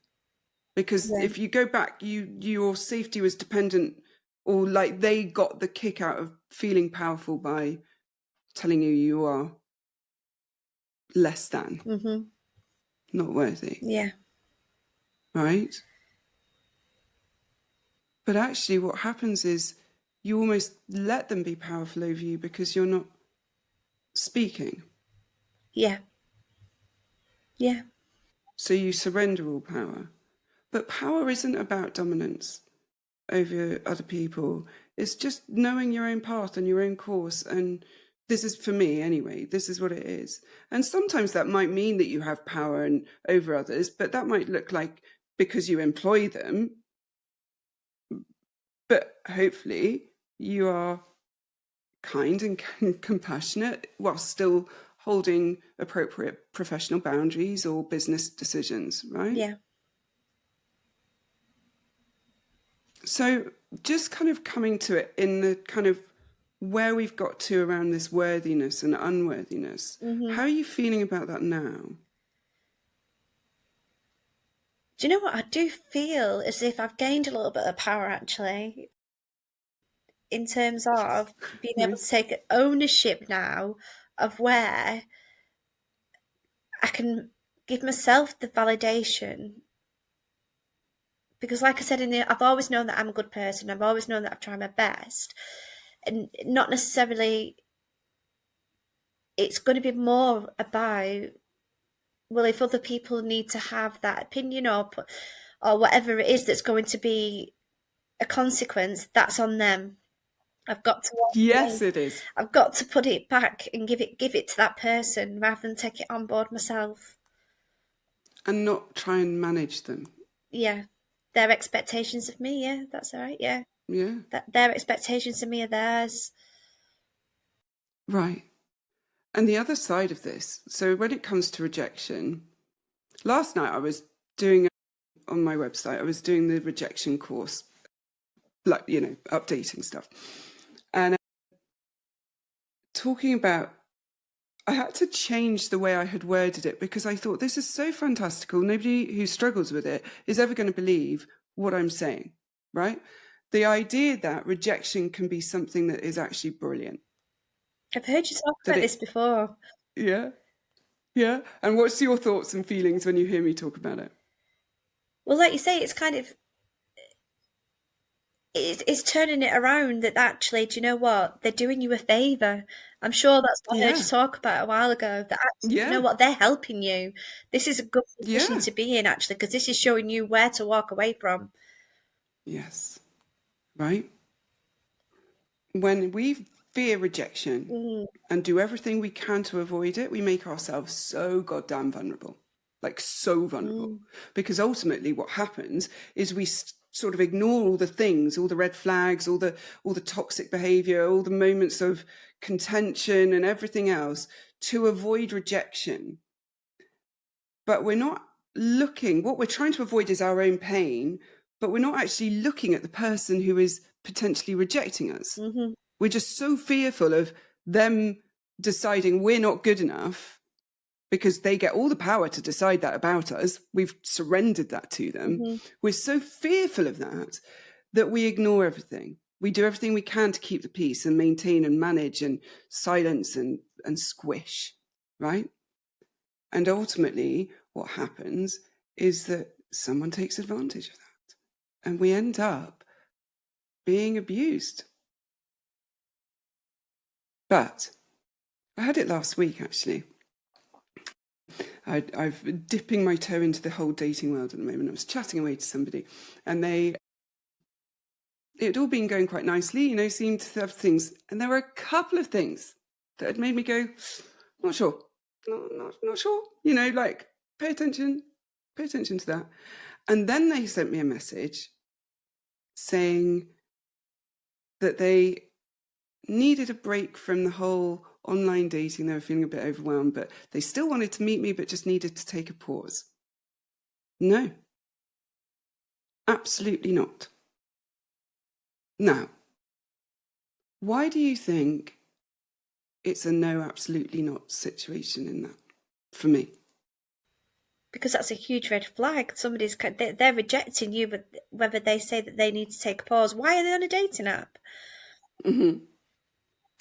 Because if you go back, your safety was dependent, or like they got the kick out of feeling powerful by telling you you are less than, not worthy. Yeah. Right? But actually what happens is you almost let them be powerful over you because you're not speaking. Yeah. Yeah. So you surrender all power. But power isn't about dominance over other people. It's just knowing your own path and your own course. And this is, for me anyway, this is what it is. And sometimes that might mean that you have power and over others, but that might look like because you employ them. But hopefully you are kind and compassionate while still holding appropriate professional boundaries or business decisions, right? Yeah. So just kind of coming to it in the kind of where we've got to around this worthiness and unworthiness, how are you feeling about that now? Do you know what? I do feel as if I've gained a little bit of power, actually, in terms of being able to Nice. take ownership now of where I can give myself the validation. Because like I said, I've always known that I'm a good person. I've always known that I've tried my best. And not necessarily, it's going to be more about, well, if other people need to have that opinion or whatever it is that's going to be a consequence, that's on them. I've got to walk Yes, away. it is. I've got to put it back and give it to that person rather than take it on board myself. And not try and manage them. Yeah. Their expectations of me, yeah, that's all right, yeah. Yeah. Their expectations of me are theirs. Right. And the other side of this, so when it comes to rejection, last night I was doing on my website, I was doing the rejection course, like, you know, updating stuff. And talking about, I had to change the way I had worded it because I thought this is so fantastical. Nobody who struggles with it is ever going to believe what I'm saying, right? The idea that rejection can be something that is actually brilliant. I've heard you talk That about it, this before. yeah, yeah. And what's your thoughts and feelings when you hear me talk about it? Well, like you say, it's kind of it's turning it around that actually, do you know what? They're doing you a favour. I'm sure that's what I heard you Yeah, talk about a while ago. That actually, do you know yeah, what? They're helping you. This is a good position yeah. to be in, actually, because this is showing you where to walk away from. Yes, right. When we fear rejection Mm, and do everything we can to avoid it, we make ourselves so goddamn vulnerable, like so vulnerable. mm, Because ultimately, what happens is we sort of ignore all the things, all the red flags, all the toxic behavior, all the moments of contention and everything else to avoid rejection. But we're not looking. What we're trying to avoid is our own pain, but we're not actually looking at the person who is potentially rejecting us. mm-hmm, We're just so fearful of them deciding we're not good enough because they get all the power to decide that about us. We've surrendered that to them. mm-hmm, We're so fearful of that that we ignore everything. We do everything we can to keep the peace and maintain and manage and silence and squish, right? And ultimately, what happens is that someone takes advantage of that and we end up being abused. But I had it last week, actually. I've dipping my toe into the whole dating world at the moment. I was chatting away to somebody and it had all been going quite nicely, you know, seemed to have things. And there were a couple of things that had made me go, not sure, not sure, you know, like pay attention to that. And then they sent me a message saying that they needed a break from the whole online dating. They were feeling a bit overwhelmed, but they still wanted to meet me, but just needed to take a pause. No, absolutely not. Now, why do you think it's a no, absolutely not situation in that for me? Because that's a huge red flag. They're rejecting you, but whether they say that they need to take a pause, why are they on a dating app?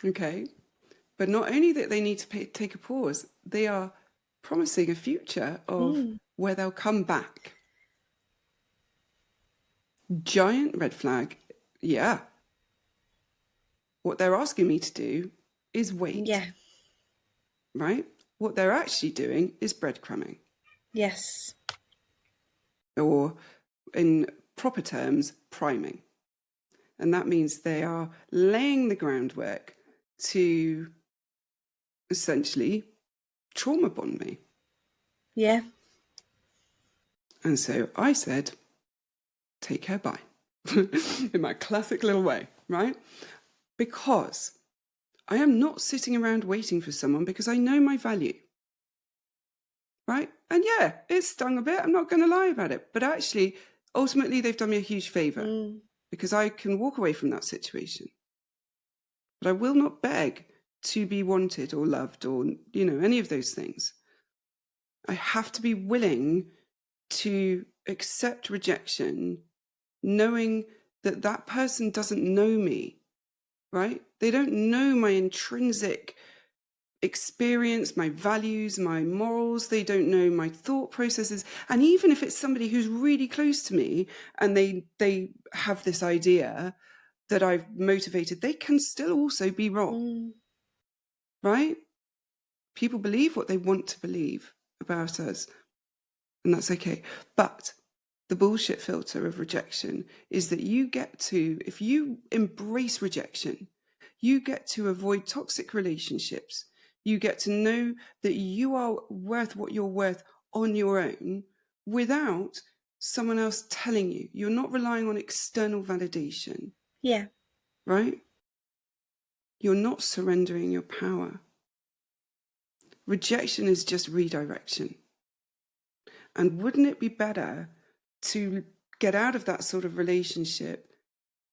Okay. But not only that they need to take a pause, they are promising a future of where they'll come back. Giant red flag. Yeah. What they're asking me to do is wait. Yeah. Right? What they're actually doing is breadcrumbing. Yes. Or in proper terms, priming. And that means they are laying the groundwork to essentially trauma bond me. Yeah. And so I said, take care, bye. In my classic little way, right? Because I am not sitting around waiting for someone because I know my value. Right? And yeah, it stung a bit. I'm not going to lie about it. But actually, ultimately, they've done me a huge favor because I can walk away from that situation. But I will not beg to be wanted or loved or, any of those things. I have to be willing to accept rejection, knowing that that person doesn't know me, right? They don't know my intrinsic experience, my values, my morals. They don't know my thought processes. And even if it's somebody who's really close to me and they have this idea that I've motivated, they can still also be wrong, right? People believe what they want to believe about us, and that's okay. But the bullshit filter of rejection is that you get to, if you embrace rejection, you get to avoid toxic relationships. You get to know that you are worth what you're worth on your own without someone else telling you. You're not relying on external validation. Yeah. Right? You're not surrendering your power. Rejection is just redirection. And wouldn't it be better to get out of that sort of relationship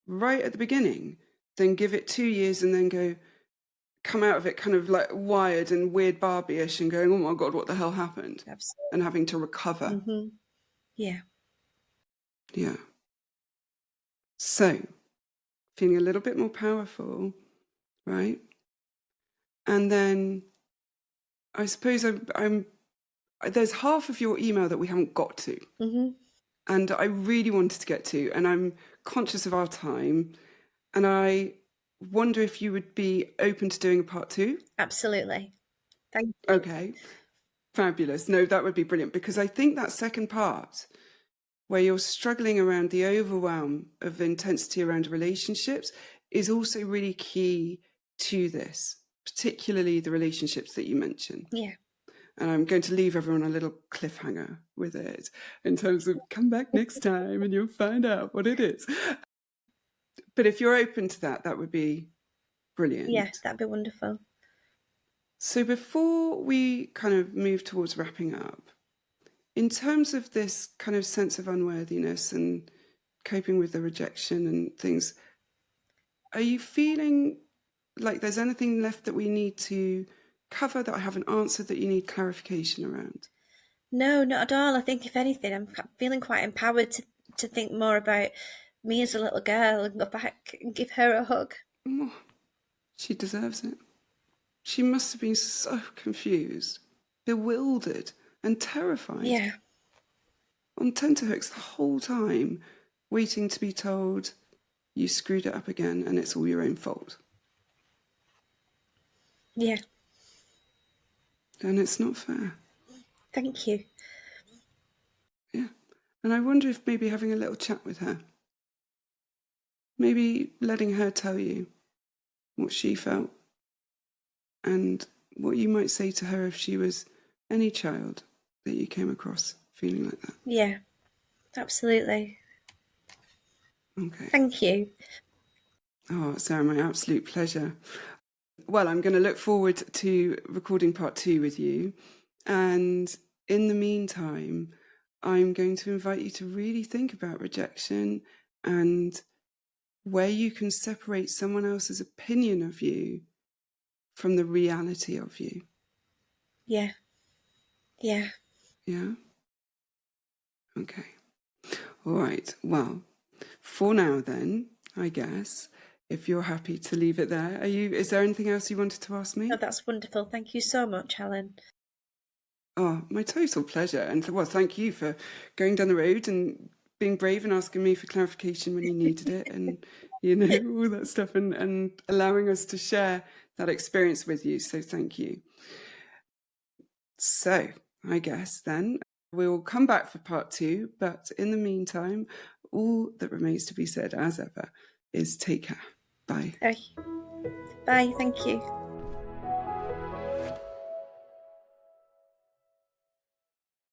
right at the beginning than give it 2 years and then come out of it kind of like wired and weird Barbie-ish and going, oh my God, what the hell happened? Absolutely. And having to recover. Yeah. Yeah. So, feeling a little bit more powerful, right? And then I suppose there's half of your email that we haven't got to. And I really wanted to get to, and I'm conscious of our time. And I wonder if you would be open to doing a part 2? Absolutely. Thank you. Okay. Fabulous. No, that would be brilliant, because I think that second part, where you're struggling around the overwhelm of intensity around relationships, is also really key to this, particularly the relationships that you mentioned. Yeah. And I'm going to leave everyone a little cliffhanger with it in terms of come back next time and you'll find out what it is. But if you're open to that, that would be brilliant. Yeah, that'd be wonderful. So before we kind of move towards wrapping up, in terms of this kind of sense of unworthiness and coping with the rejection and things, are you feeling like there's anything left that we need to cover that I haven't answered that you need clarification around? No, not at all. I think if anything, I'm feeling quite empowered to think more about me as a little girl and go back and give her a hug. Oh, she deserves it. She must have been so confused, bewildered, and terrified. Yeah. On tenterhooks the whole time, waiting to be told you screwed it up again and it's all your own fault. Yeah. And it's not fair. Thank you. Yeah. And I wonder if maybe having a little chat with her, maybe letting her tell you what she felt and what you might say to her if she was any child that you came across feeling like that. Yeah, absolutely. Okay. Thank you. Oh, Sarah, my absolute pleasure. Well, I'm going to look forward to recording part 2 with you. And in the meantime, I'm going to invite you to really think about rejection and where you can separate someone else's opinion of you from the reality of you. Yeah. Yeah. Yeah? Okay. All right. Well, for now then, I guess, if you're happy to leave it there, is there anything else you wanted to ask me? Oh, that's wonderful. Thank you so much, Helen. Oh, my total pleasure. And well, thank you for going down the road and being brave and asking me for clarification when you needed it and, all that stuff and allowing us to share that experience with you. So thank you. So I guess then we'll come back for part 2. But in the meantime, all that remains to be said, as ever, is take care. Bye. Bye. Bye. Thank you.